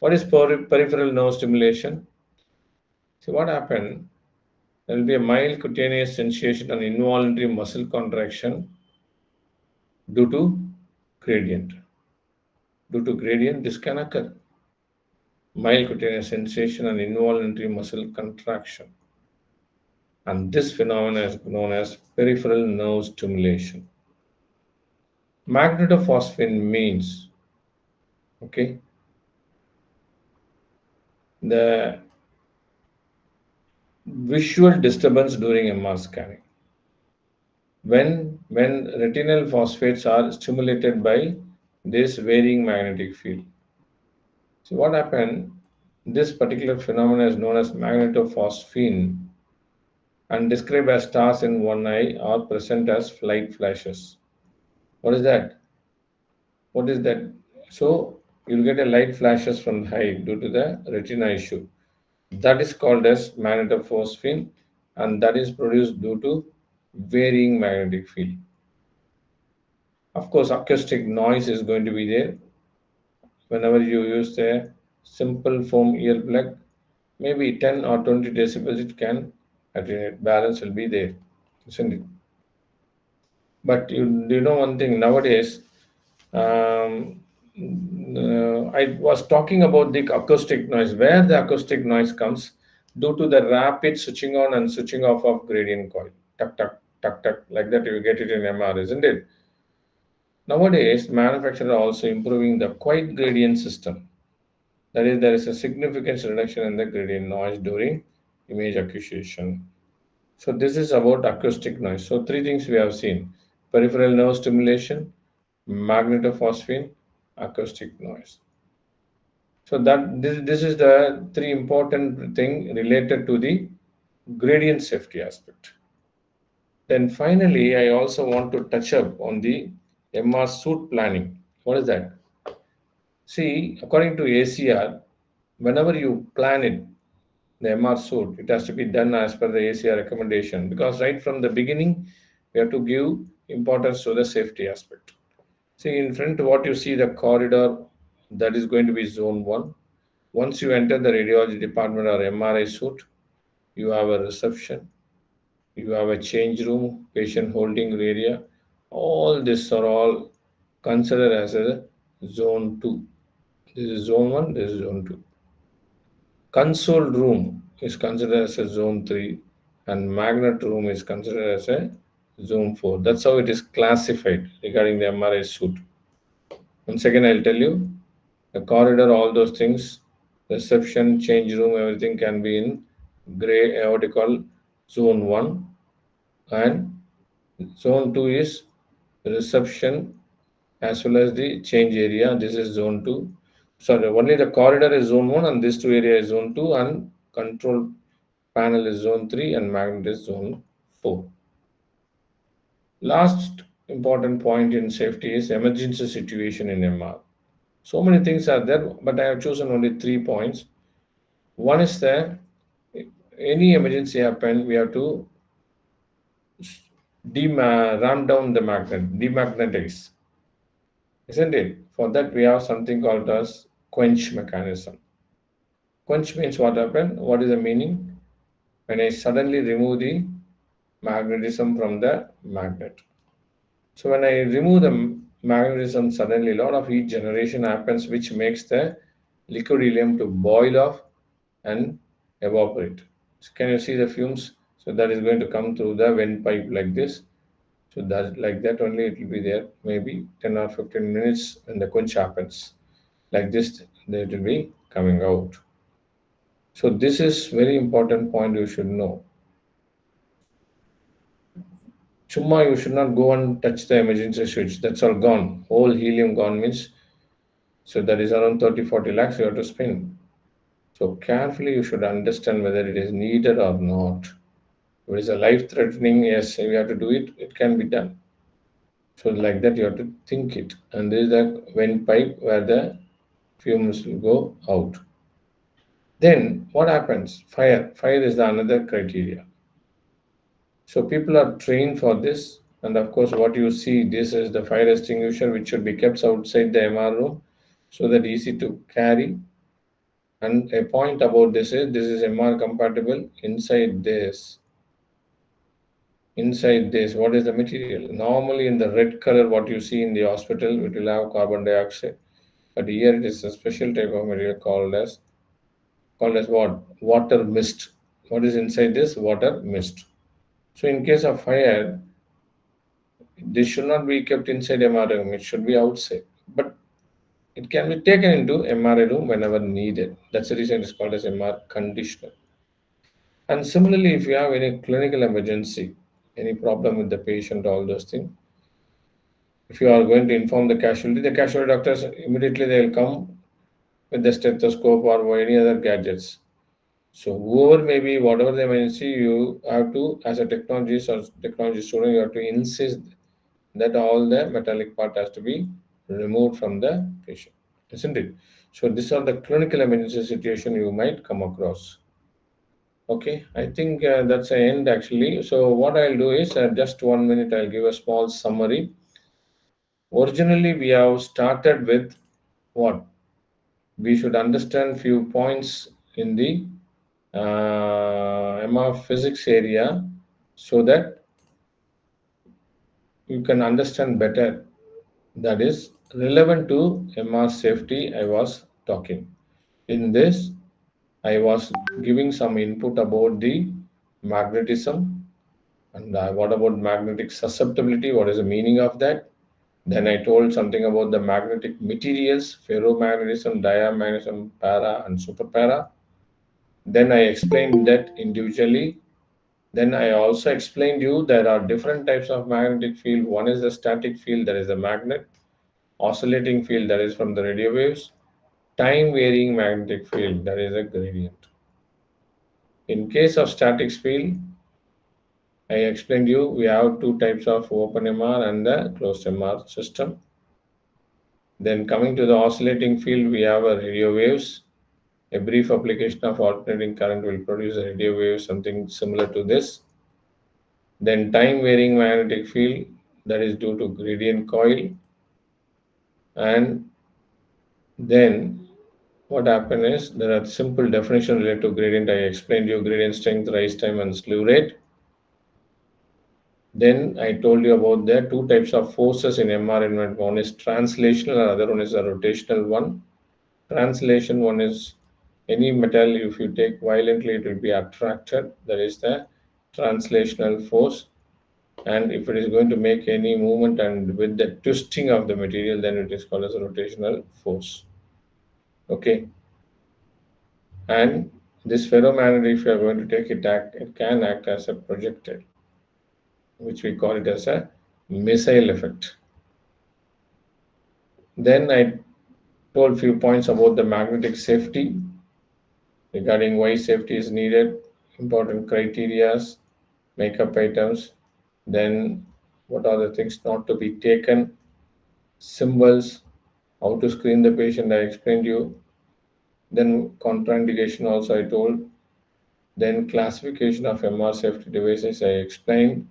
S3: What is peripheral nerve stimulation? See what happened? There will be a mild cutaneous sensation and involuntary muscle contraction due to gradient. Due to gradient, this can occur. Mild cutaneous sensation and involuntary muscle contraction. And this phenomenon is known as peripheral nerve stimulation. Magnetophosphine means, okay, the visual disturbance during MR scanning. When retinal phosphates are stimulated by this varying magnetic field. So what happened? This particular phenomenon is known as magnetophosphine and described as stars in one eye or present as light flashes. What is that? What is that? So you'll get a light flashes from the eye due to the retina issue. That is called as magnetophosphine, and that is produced due to varying magnetic field. Of course, acoustic noise is going to be there whenever you use a simple foam earplug. Maybe 10 or 20 decibels it can attenuate. Balance will be there, isn't it? But you know one thing nowadays, um, I was talking about the acoustic noise, where the acoustic noise comes due to the rapid switching on and switching off of gradient coil. Tuck, tuck, tuck, tuck, like that you get it in MR, isn't it? Nowadays, manufacturers are also improving the quiet gradient system. That is, there is a significant reduction in the gradient noise during image acquisition. So this is about acoustic noise. So three things we have seen: peripheral nerve stimulation, magnetophosphine, acoustic noise. So that this is the three important thing related to the gradient safety aspect. Then finally, I also want to touch up on the MR suit planning. What is that? See, according to ACR, whenever you plan it, the MR suit, it has to be done as per the ACR recommendation, because right from the beginning, we have to give importance to the safety aspect. See, in front, what you see the corridor, that is going to be zone 1. Once you enter the radiology department or MRI suite, you have a reception, you have a change room, patient holding area. All this are all considered as a zone 2. This is zone 1, this is zone 2. Console room is considered as a zone 3, and magnet room is considered as a zone 4. That's how it is classified regarding the MRI suite. Once again, I'll tell you the corridor, all those things, reception, change room, everything can be in gray, what you call zone 1, and zone 2 is reception as well as the change area. This is zone 2. Sorry, only the corridor is zone 1, and this two area is zone 2, and control panel is zone 3, and magnet is zone 4. Last important point in safety is emergency situation in MR. So many things are there, but I have chosen only 3 points. One is that any emergency happen, we have to ram down the magnet, demagnetize, isn't it? For that, we have something called as quench mechanism. Quench means what happened? What is the meaning? When I suddenly remove the magnetism from the magnet. So when I remove the magnetism, suddenly a lot of heat generation happens, which makes the liquid helium to boil off and evaporate. So can you see the fumes? So that is going to come through the vent pipe like this. So that like that only it will be there, maybe 10 or 15 minutes when the quench happens. Like this, it will be coming out. So this is very important point you should know. Chumma, you should not go and touch the emergency switch. That's all gone. Whole helium gone means, so that is around 30-40 lakhs you have to spend. So carefully you should understand whether it is needed or not. If it is a life threatening, yes, we have to do it, it can be done. So like that you have to think it. And this is the vent pipe where the fumes will go out. Then what happens? Fire. Fire is the another criteria. So people are trained for this. And of course, what you see, this is the fire extinguisher which should be kept outside the MR room so that easy to carry. And a point about this is MR compatible. Inside this, what is the material? Normally in the red color, what you see in the hospital, it will have carbon dioxide. But here it is a special type of material called as what? Water mist. What is inside this? Water mist. So in case of fire, this should not be kept inside MRI room. It should be outside. But it can be taken into MRI room whenever needed. That's the reason it's called as MR conditioner. And similarly, if you have any clinical emergency, any problem with the patient, all those things, if you are going to inform the casualty doctors immediately they will come with the stethoscope or any other gadgets. So whoever may be, whatever the emergency, you have to, as a technologist or technology student, you have to insist that all the metallic part has to be removed from the patient, isn't it? So these are the clinical emergency situation you might come across. Okay, I think that's the end actually. So what I'll do is just 1 minute, I'll give a small summary. Originally, we have started with what? We should understand few points in the MR physics area so that you can understand better. That is relevant to MR safety. I was talking. In this, I was giving some input about the magnetism and what about magnetic susceptibility? What is the meaning of that? Then I told something about the magnetic materials, ferromagnetism, diamagnetism, para, and superpara. Then I explained that individually. Then I also explained you there are different types of magnetic field. One is the static field, that is a magnet, oscillating field, that is from the radio waves, time varying magnetic field, that is a gradient. In case of static field, I explained you we have two types of open MR and the closed MR system. Then coming to the oscillating field, we have a radio waves. A brief application of alternating current will produce a radio wave, something similar to this. Then time varying magnetic field, that is due to gradient coil. And then what happened is there are simple definition related to gradient. I explained you gradient strength, rise time, and slew rate. Then I told you about the two types of forces in MR environment. One is translational, and other one is a rotational one. Translation one is any metal, if you take violently, it will be attracted. That is the translational force. And if it is going to make any movement and with the twisting of the material, then it is called as a rotational force. Okay. And this ferromagnet, if you are going to take it, it can act as a projectile, which we call it as a missile effect. Then I told few points about the magnetic safety regarding why safety is needed, important criterias, makeup items, then what are the things not to be taken, symbols, how to screen the patient, I explained you, then contraindication also I told, then classification of MR safety devices I explained,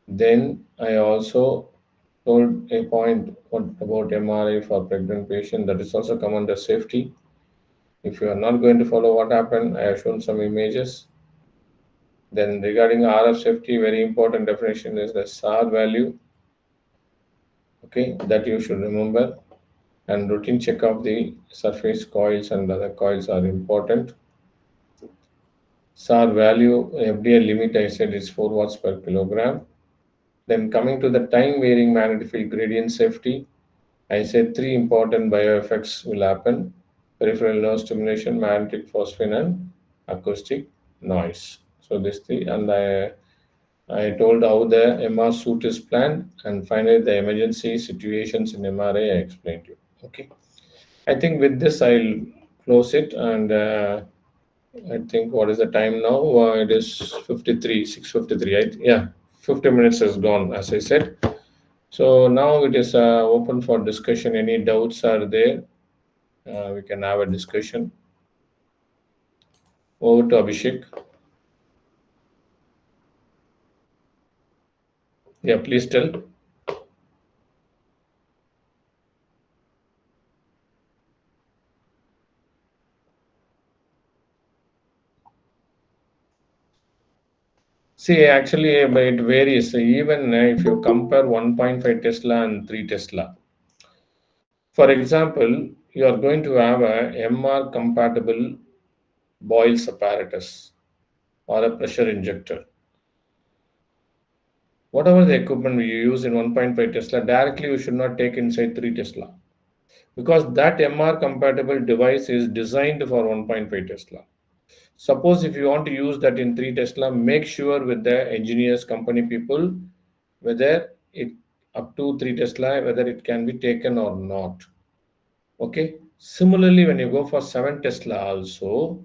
S3: then I also told a point about MRI for pregnant patient, that is also come under safety. If you are not going to follow what happened, I have shown some images. Then regarding RF safety, very important definition is the SAR value. Okay, that you should remember. And routine check of the surface coils and other coils are important. SAR value, FDA limit I said is 4 watts per kilogram. Then coming to the time varying magnetic field gradient safety, I said three important bioeffects will happen: peripheral nerve stimulation, magnetic phosphine, and acoustic noise. So this three, and I told how the MR suit is planned, and finally the emergency situations in MRI I explained to you. Okay, I think with this I'll close it, and I think what is the time now? It is 53, 6:53. Right? Yeah, 50 minutes has gone, as I said. So now it is open for discussion. Any doubts are there? We can have a discussion. Over to Abhishek. Yeah, please tell. See, actually, it varies. Even if you compare 1.5 Tesla and 3 Tesla, for example, you are going to have a MR compatible Boyle's apparatus or a pressure injector. Whatever the equipment you use in 1.5 Tesla, directly you should not take inside 3 Tesla, because that MR compatible device is designed for 1.5 Tesla. Suppose if you want to use that in 3 Tesla, make sure with the engineers, company people, whether it up to 3 Tesla, whether it can be taken or not. Okay. Similarly, when you go for 7 Tesla also,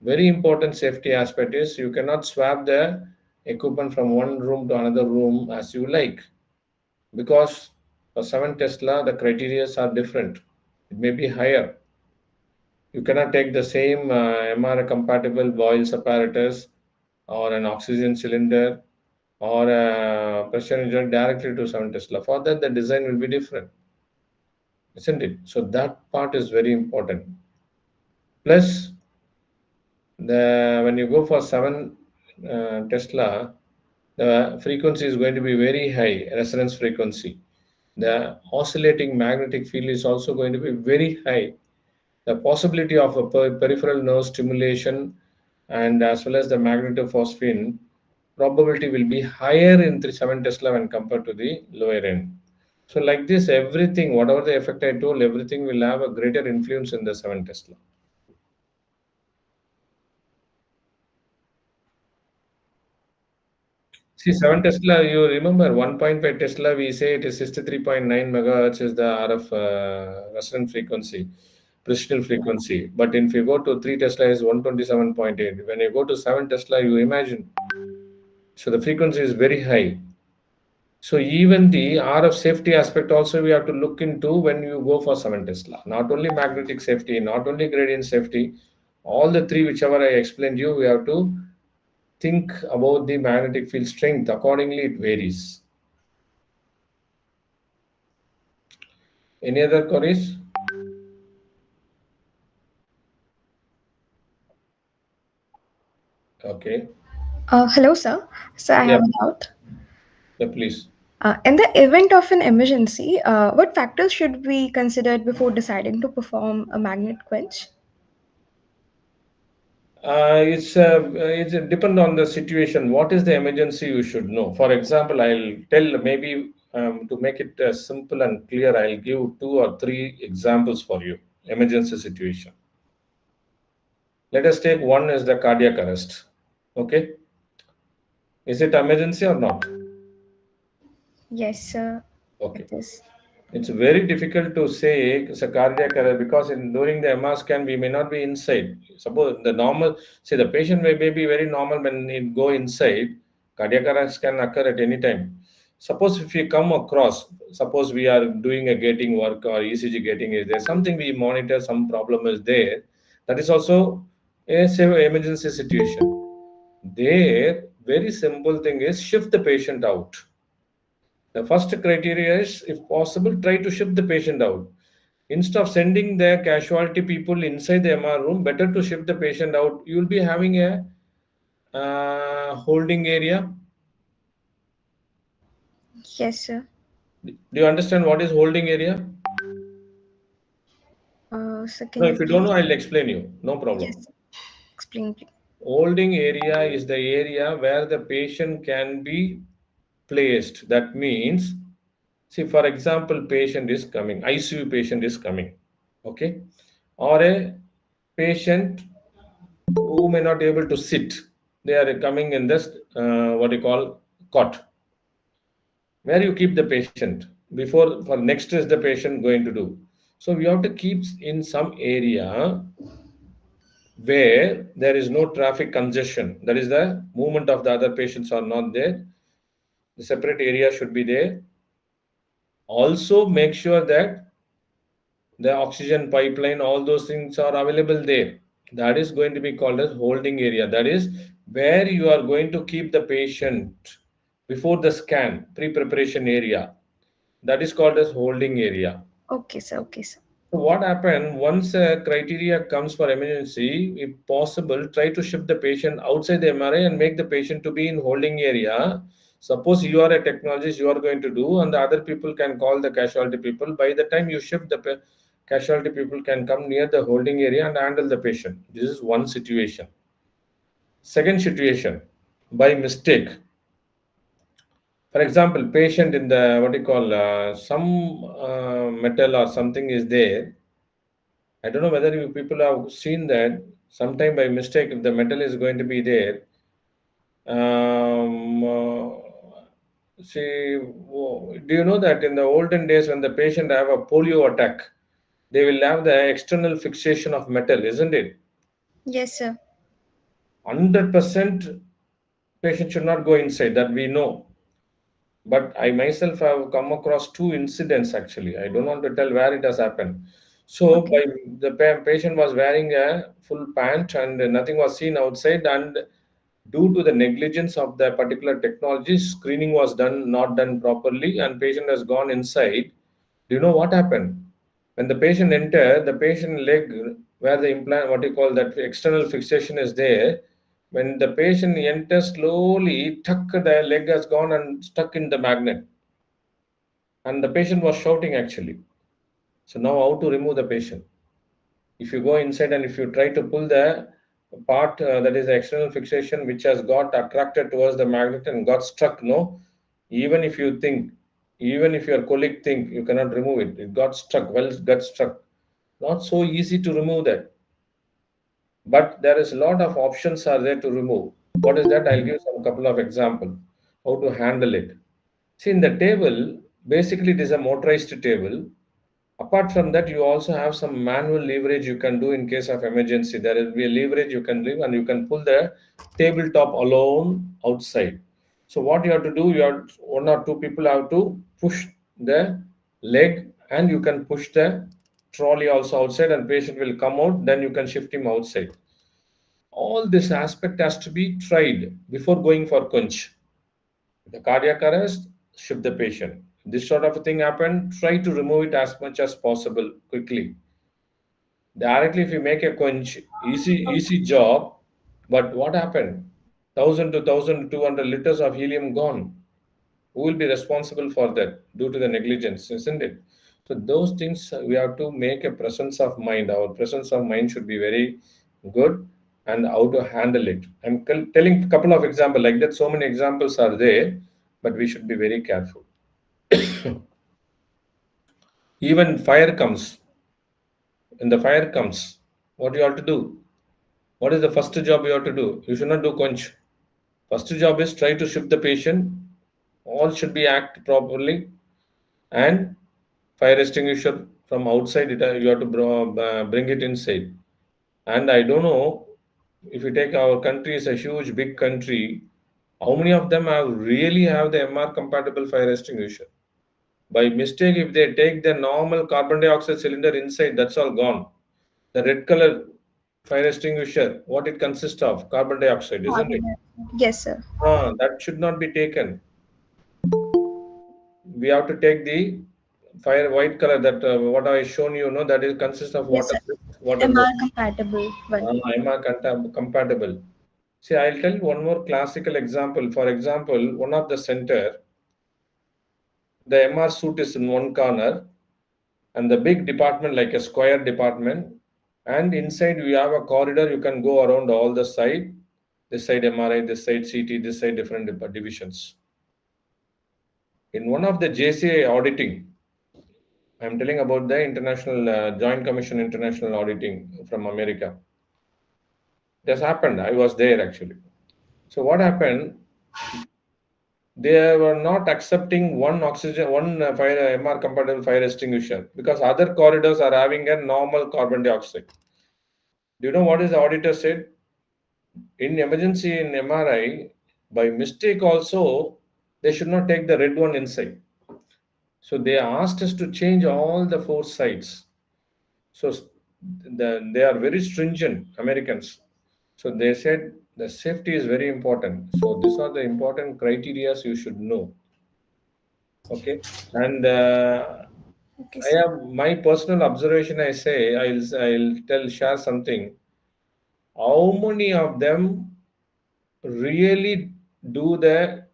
S3: very important safety aspect is you cannot swap the equipment from one room to another room as you like, because for 7 Tesla the criteria are different. It may be higher. You cannot take the same MR compatible Boyle's apparatus or an oxygen cylinder or a pressure injector directly to 7 Tesla. For that, the design will be different, isn't it? So that part is very important. Plus, when you go for 7 Tesla, the frequency is going to be very high, resonance frequency. The oscillating magnetic field is also going to be very high. The possibility of a peripheral nerve stimulation and as well as the magnetophosphine probability will be higher in 7 Tesla when compared to the lower end. So like this, everything, whatever the effect I told, everything will have a greater influence in the 7 Tesla. See, 7 Tesla, you remember 1.5 Tesla, we say it is 63.9 megahertz is the RF resonant frequency, precisional frequency. But if you go to 3 Tesla is 127.8. When you go to 7 Tesla, you imagine So the frequency is very high. So even the RF safety aspect also we have to look into when you go for 7 Tesla. Not only magnetic safety, not only gradient safety, all the three whichever I explained you, we have to think about the magnetic field strength. Accordingly, it varies. Any other queries? Okay.
S4: Hello, sir. So I
S3: Yeah,
S4: have a doubt.
S3: yeah, please.
S4: In the event of an emergency, what factors should be considered before deciding to perform a magnet quench?
S3: It's depend on the situation. What is the emergency you should know? For example, I'll tell maybe to make it simple and clear, I'll give two or three examples for you. Emergency situation. Let us take one as the cardiac arrest. Okay, is it emergency or not?
S4: Yes, sir. It
S3: Okay,
S4: is.
S3: it's very difficult to say it's a cardiac arrest because during the MR scan we may not be inside. Suppose the normal, see the patient may be very normal when it go inside. Cardiac arrest can occur at any time. Suppose if we come across, suppose we are doing a gating work or ECG gating is there, something we monitor, some problem is there. That is also a say, emergency situation. There, very simple thing is shift the patient out. The first criteria is, if possible, try to shift the patient out. Instead of sending the casualty people inside the MR room, better to shift the patient out. You will be having a holding area.
S4: Yes, sir.
S3: Do you understand what is holding area?
S4: So
S3: No,
S4: can you
S3: if you don't
S4: please?
S3: know, I'll explain you. No
S4: Yes,
S3: problem.
S4: sir. Explain, please.
S3: Holding area is the area where the patient can be placed. That means, see, for example, patient is coming, ICU patient is coming, okay, or a patient who may not be able to sit, they are coming in this what you call cot, where you keep the patient before for next is the patient going to do. So we have to keep in some area where there is no traffic congestion, that is the movement of the other patients are not there, the separate area should be there. Also make sure that the oxygen pipeline, all those things are available there. That is going to be called as holding area. That is where you are going to keep the patient before the scan, pre-preparation area. That is called as holding area.
S4: Okay, sir. Okay, sir.
S3: So what happened once a criteria comes for emergency, if possible, try to shift the patient outside the MRI and make the patient to be in holding area. Suppose you are a technologist, you are going to do, and the other people can call the casualty people. By the time you shift the casualty people can come near the holding area and handle the patient. This is one situation. Second situation, by mistake. For example, patient in the what you call some metal or something is there. I don't know whether you people have seen that. Sometime by mistake, if the metal is going to be there, um, uh, see, do you know that in the olden days when the patient have a polio attack, they will have the external fixation of metal, isn't it?
S4: Yes, sir.
S3: 100% patient should not go inside. That we know. But I myself have come across two incidents actually. I don't want to tell where it has happened. So
S4: Okay.
S3: by the patient was wearing a full pant and nothing was seen outside, and due to the negligence of the particular technology, screening was done not done properly, and patient has gone inside. Do you know what happened? When the patient entered, the patient leg where the implant, what you call that external fixation is there. When the patient enters slowly, tuck the leg has gone and stuck in the magnet, and the patient was shouting actually. So now how to remove the patient? If you go inside and if you try to pull the part that is the external fixation which has got attracted towards the magnet and got stuck, no, even if you think, even if your colleague think you cannot remove it, it got stuck, well, it got stuck. Not so easy to remove that, but there is a lot of options are there to remove. What is that? I'll give some couple of example how to handle it. See, in the table, basically it is a motorized table. Apart from that, you also have some manual leverage you can do in case of emergency. There will be a leverage you can leave and you can pull the tabletop alone outside. So what you have to do, you have one or two people have to push the leg, and you can push the trolley also outside, and patient will come out. Then you can shift him outside. All this aspect has to be tried before going for quench. The cardiac arrest, shift the patient. This sort of a thing happened. Try to remove it as much as possible quickly. Directly, if you make a quench, easy job. But what happened? 1,000 to 1,200 liters of helium gone. Who will be responsible for that due to the negligence, isn't it? So those things we have to make a presence of mind. Our presence of mind should be very good, and how to handle it. I'm telling a couple of examples like that. So many examples are there, but we should be very careful. Even fire comes. When the fire comes, what you have to do? What is the first job you have to do? You should not do quench. First job is try to shift the patient. All should be act properly, and fire extinguisher from outside. You have to bring it inside. And I don't know, if you take our country is a huge big country, how many of them have really have the MR compatible fire extinguisher? By mistake, if they take the normal carbon dioxide cylinder inside, that's all gone. The red color fire extinguisher, what it consists of? Carbon dioxide, isn't it?
S4: Yes, sir.
S3: That should not be taken. We have to take the fire white color, that what I shown you know, that is consists of
S4: Yes,
S3: water
S4: sir.
S3: water
S4: MR compatible one.
S3: MR compatible. See, I'll tell you one more classical example. For example, one of the center, the MR suit is in one corner, and the big department like a square department, and inside we have a corridor. You can go around all the side. This side MRI, this side CT, this side different divisions. In one of the JCI auditing, I'm telling about the International Joint Commission International Auditing from America. It has happened. I was there actually. So what happened? They were not accepting one fire MR compatible fire extinguisher because other corridors are having a normal carbon dioxide. Do you know what is the auditor said? In emergency in MRI, by mistake also, they should not take the red one inside. So they asked us to change all the four sides. So they are very stringent, Americans. So they said the safety is very important. So these are the important criteria you should know. Okay, and
S4: Okay,
S3: I
S4: sir.
S3: have my personal observation. I say I'll share something. How many of them really do the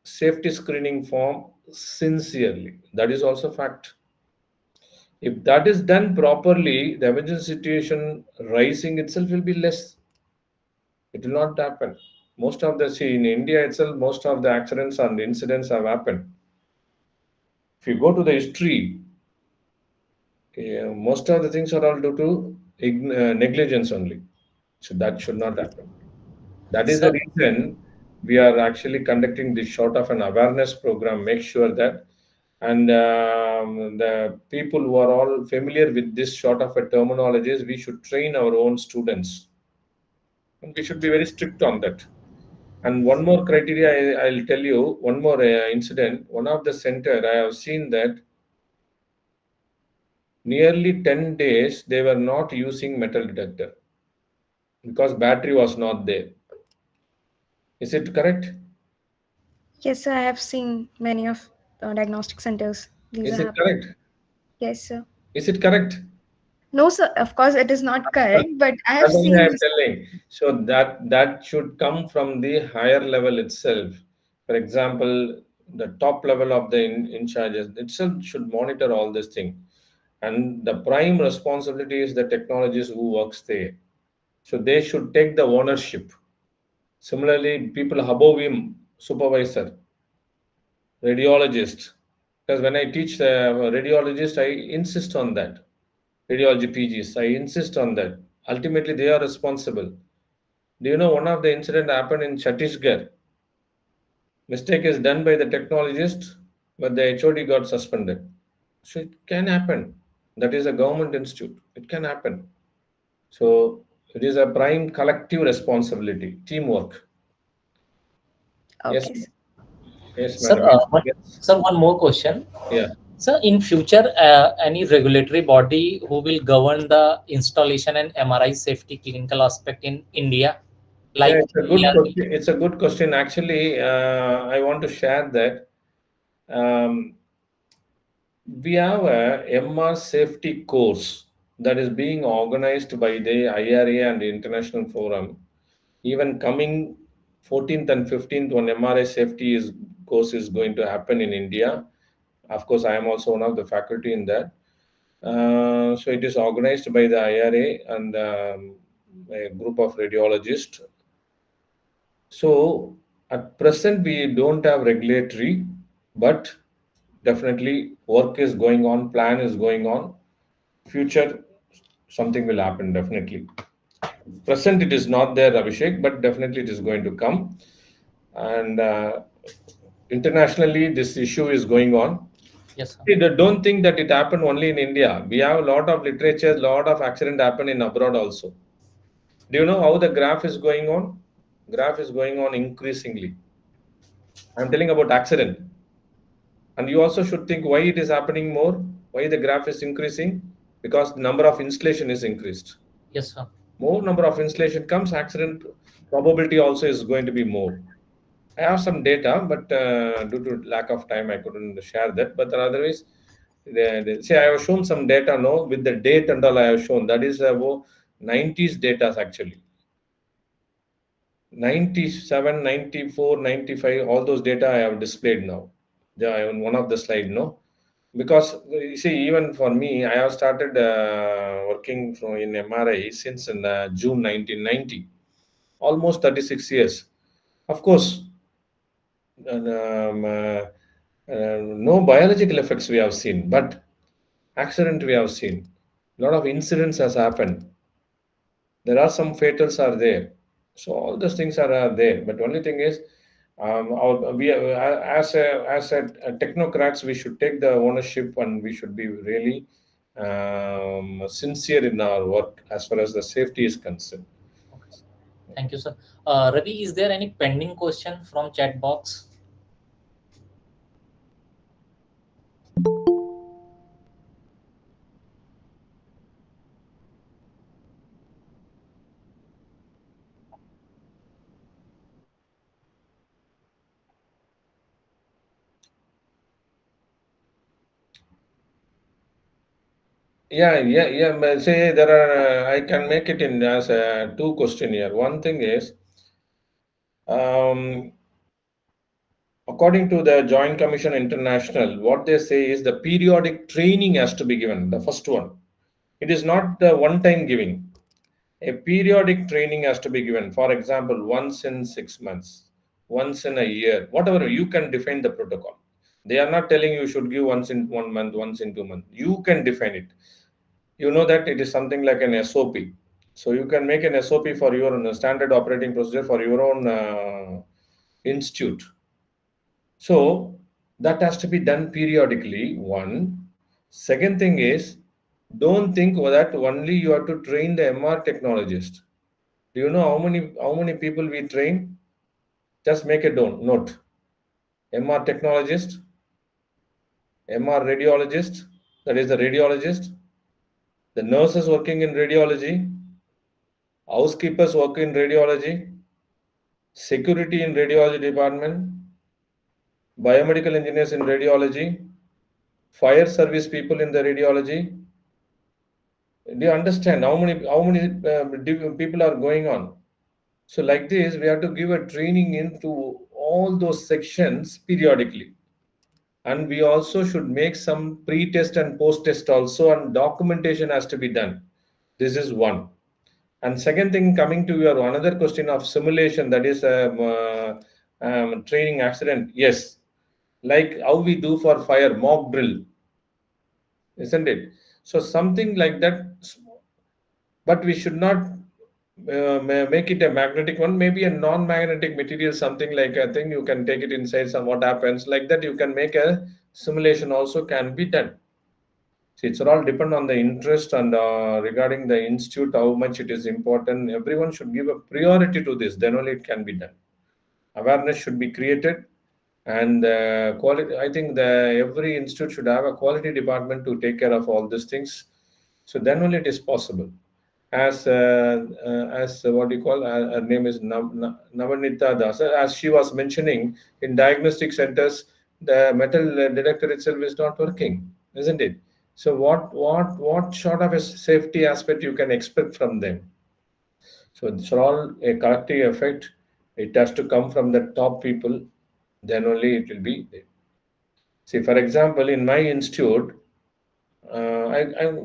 S3: safety screening form sincerely? That is also fact. If that is done properly, the emergency situation rising itself will be less. It will not happen. Most of the see in India itself, most of the accidents and incidents have happened. If you go to the history, most of the things are all due to negligence only. So that should not happen. That is the
S2: So,
S3: reason we are actually conducting this sort of an awareness program. Make sure that, and the people who are all familiar with this sort of a terminologies, we should train our own students, and we should be very strict on that. And one more criteria, I'll tell you one more incident. One of the center, I have seen that nearly 10 days they were not using metal detector because battery was not there. Is it correct?
S4: Yes, sir. I have seen many of diagnostic centers. These are
S3: Is it
S4: happening.
S3: correct?
S4: Yes, sir.
S3: Is it correct?
S4: No, sir. Of course, it is not correct, but I have
S3: That's only
S4: seen
S3: I'm
S4: this.
S3: telling. So that should come from the higher level itself. For example, the top level of the in charges itself should monitor all this thing. And the prime responsibility is the technologists who works there. So they should take the ownership. Similarly, people above him, supervisor, radiologist. Because when I teach the radiologist, I insist on that. Radiology PGs, I insist on that. Ultimately, they are responsible. Do you know one of the incident happened in Chhattisgarh? Mistake is done by the technologist, but the HOD got suspended. So it can happen. That is a government institute. It can happen. So it is a prime collective responsibility, teamwork. Yes,
S4: Okay.
S3: yes,
S2: Sir,
S3: madam. Yes, yes.
S2: sir, one more question.
S3: Yeah.
S2: Sir, in future, any regulatory body who will govern the installation and MRI safety clinical aspect in India,
S3: Yeah,
S2: like
S3: it's a
S2: we
S3: good
S2: are.
S3: question. It's a good question. Actually, I want to share that um, we have a MR safety course that is being organized by the IRA and the International Forum. Even coming 14th and 15th, one MRI safety is course is going to happen in India. Of course, I am also one of the faculty in that. So it is organized by the IRA and a group of radiologists. So at present, we don't have regulatory, but definitely work is going on, plan is going on. Future, something will happen definitely. Present, it is not there, Abhishek, but definitely it is going to come. And internationally, this issue is going on.
S2: Yes, sir.
S3: See, don't think that it happened only in India. We have a lot of literature, lot of accident happen in abroad also. Do you know how the graph is going on? Graph is going on increasingly. I'm telling about accident. And you also should think why it is happening more, why the graph is increasing, because the number of installation is increased.
S2: Yes, sir.
S3: More number of installation comes, accident probability also is going to be more. I have some data, but due to lack of time, I couldn't share that. But otherwise, see, I have shown some data, no, with the date and all I have shown. That is about 90s data actually. 97, 94, 95, all those data I have displayed now. They are on one of the slide, no? Because you see, even for me, I have started working in MRI since in June 1990, almost 36 years. Of course, no biological effects we have seen, but accident we have seen. A lot of incidents has happened. There are some fatals are there. So all those things are there. But only thing is, as a technocrats, we should take the ownership and we should be really sincere in our work as far as the safety is concerned.
S2: Okay, sir. Thank you, sir. Ravi, is there any pending question from chat box?
S3: Yeah. But say there are. I can make it in as a two question here. One thing is, um, according to the Joint Commission International, what they say is the periodic training has to be given. The first one, it is not the one-time giving. A periodic training has to be given. For example, once in 6 months, once in a year, whatever you can define the protocol. They are not telling you should give once in 1 month, once in 2 months. You can define it. You know that it is something like an SOP. So you can make an SOP for your own standard operating procedure for your own institute. So that has to be done periodically. One. Second thing is, don't think that only you have to train the MR technologist. Do you know how many people we train? Just make a note. MR technologist, MR radiologist, that is the radiologist, the nurses working in radiology, housekeepers working in radiology, security in radiology department, biomedical engineers in radiology, fire service people in the radiology. Do you understand how many people are going on? So like this, we have to give a training into all those sections periodically. And we also should make some pre-test and post-test also, and documentation has to be done. This is one. And second thing, coming to your another question of simulation, that is training accident. Yes, like how we do for fire mock drill, isn't it? So something like that, but we should not make it a magnetic one. Maybe a non-magnetic material, something like I think you can take it inside. Some what happens like that. You can make a simulation also can be done. See, it's all depend on the interest and regarding the institute, how much it is important. Everyone should give a priority to this. Then only it can be done. Awareness should be created, and quality. I think every institute should have a quality department to take care of all these things. So then only it is possible. As what do you call, her name is Navanita Das. As she was mentioning, in diagnostic centers, the metal detector itself is not working, isn't it? So what sort of a safety aspect you can expect from them? So it's all a collective effect. It has to come from the top people, then only it will be there. See, for example, in my institute,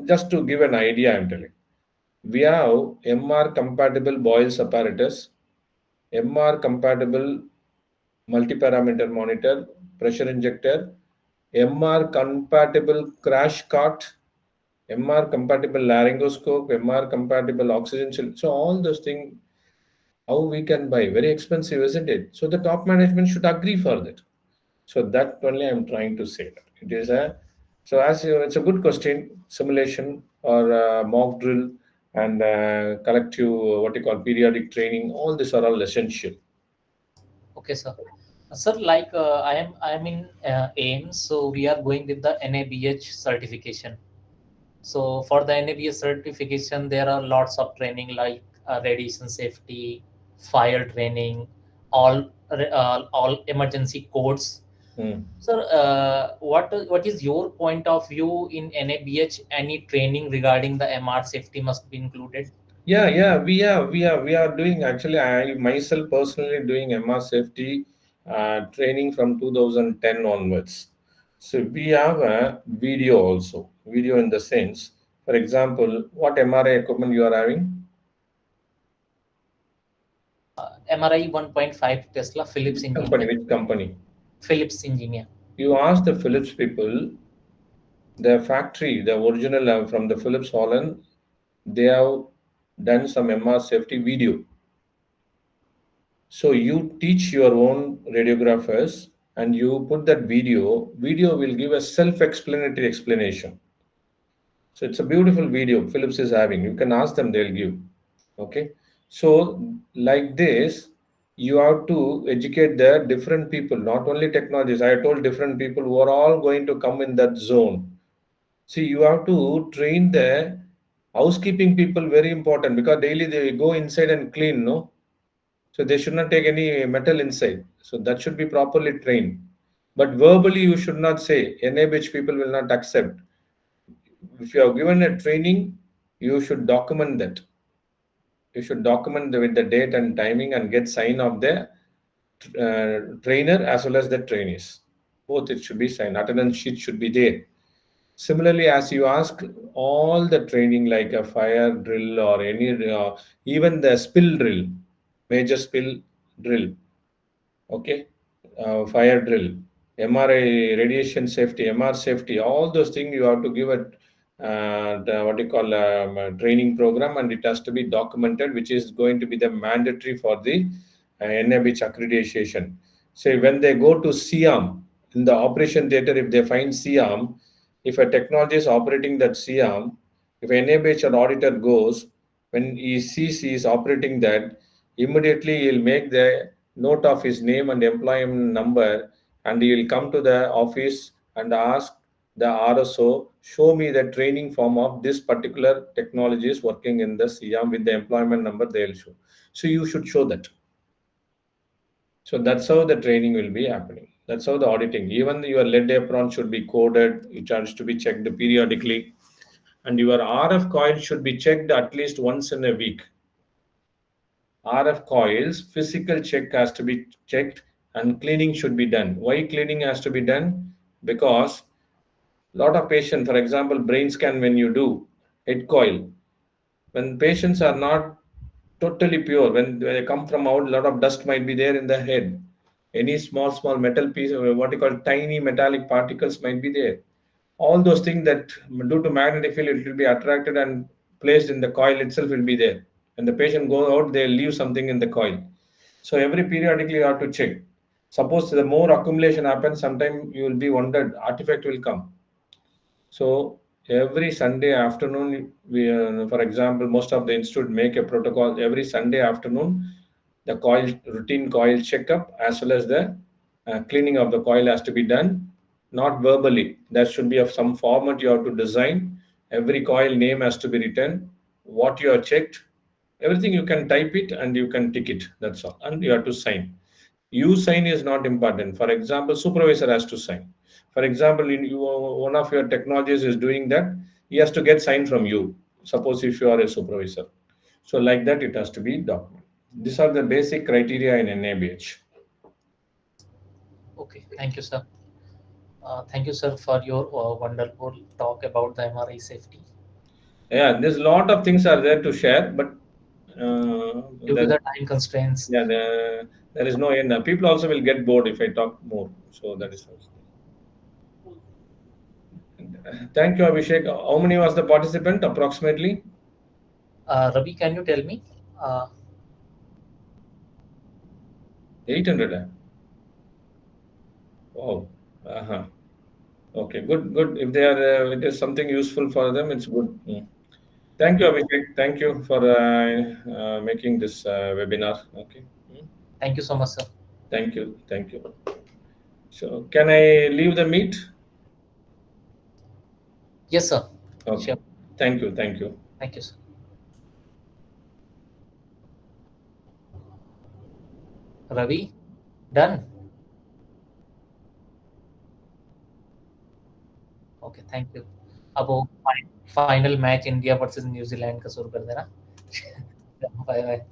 S3: just to give an idea, I'm telling. We have MR compatible Boyle's apparatus, MR compatible multi-parameter monitor, pressure injector, MR compatible crash cart, MR compatible laryngoscope, MR compatible oxygen cylinder. So all those things, how we can buy? Very expensive, isn't it? So the top management should agree for that. So that only I'm trying to say that it is a. So as you, it's a good question. Simulation or mock drill and collective what you call periodic training. All these are all essential.
S2: Okay, sir. Sir, like I am in AIMS, so we are going with the NABH certification. So for the NABH certification, there are lots of training like radiation safety, fire training, all emergency codes.
S3: Hmm.
S2: Sir, what is your point of view in NABH? Any training regarding the MR safety must be included?
S3: Yeah, we are doing actually. I myself personally doing MR safety training from 2010 onwards. So we have a video also. Video in the sense, for example, what MRI equipment you are having?
S2: MRI 1.5 Tesla Philips
S3: Which company?
S2: engineer.
S3: Which company?
S2: Philips engineer.
S3: You ask the Philips people, the factory, the original from the Philips Holland, they have done some MR safety video. So you teach your own radiographers and you put that video. Video will give a self-explanatory explanation. So it's a beautiful video Philips is having. You can ask them, they'll give. Okay. So like this, you have to educate the different people, not only technologists. I told different people who are all going to come in that zone. See, you have to train the housekeeping people, very important, because daily they go inside and clean, no? So they should not take any metal inside. So that should be properly trained. But verbally, you should not say. NABH people will not accept. If you have given a training, you should document that. You should document with the date and timing and get sign of the trainer as well as the trainees. Both it should be signed. Attendance sheet should be there. Similarly, as you ask, all the training like a fire drill or any, even the spill drill, major spill drill, okay, fire drill, MRI, radiation safety, MR safety, all those things you have to give a what you call a training program, and it has to be documented, which is going to be the mandatory for the NABH accreditation. Say when they go to CM in the operation theater, if they find CM, if a technology is operating that CM, if NABH or auditor goes, when he sees he is operating that, immediately he'll make the note of his name and employment number, and he will come to the office and ask the RSO, show me the training form of this particular technology is working in the CM with the employment number they'll show. So you should show that. So that's how the training will be happening. That's how the auditing. Even your lead apron should be coded. It has to be checked periodically. And your RF coil should be checked at least once in a week. RF coils, physical check has to be checked and cleaning should be done. Why cleaning has to be done? Because a lot of patients, for example, brain scan when you do, head coil, when patients are not totally pure, when they come from out, a lot of dust might be there in the head. Any small metal piece, what you call tiny metallic particles might be there. All those things that due to magnetic field, it will be attracted and placed in the coil itself will be there. When the patient goes out, they leave something in the coil. So every periodically you have to check. Suppose the more accumulation happens, sometime you will be wondered, artifact will come. So every Sunday afternoon, we, for example, most of the institute make a protocol every Sunday afternoon. The coil routine coil checkup as well as the cleaning of the coil has to be done, not verbally. There should be of some format you have to design. Every coil name has to be written, what you have checked, everything you can type it and you can tick it. That's all, and you have to sign. You sign is not important. For example, supervisor has to sign. For example, one of your technologies is doing that, he has to get signed from you. Suppose if you are a supervisor, so like that it has to be documented. These are the basic criteria in NABH.
S2: Okay, thank you, sir. Thank you, sir, for your wonderful talk about the MRI safety.
S3: Yeah, there's a lot of things are there to share, but
S2: Due to
S3: there,
S2: the time constraints,
S3: yeah, there is no end. People also will get bored if I talk more. So that is also. Thank you, Abhishek. How many was the participant approximately?
S2: Ravi, can you tell me? Uh,
S3: 800. Oh, uh-huh. Okay, good, good. If they are, it is something useful for them, it's good. Mm. Thank you, Abhishek. Thank you for making this webinar. Okay. Mm.
S2: Thank you so much, sir.
S3: Thank you. Thank you. So, can I leave the meet?
S2: Yes, sir.
S3: Okay.
S2: Sure.
S3: Thank you. Thank you.
S2: Thank you, sir. Ravi, done. Okay, thank you. अब वो final match India versus New Zealand का शुरू कर देना. Bye bye.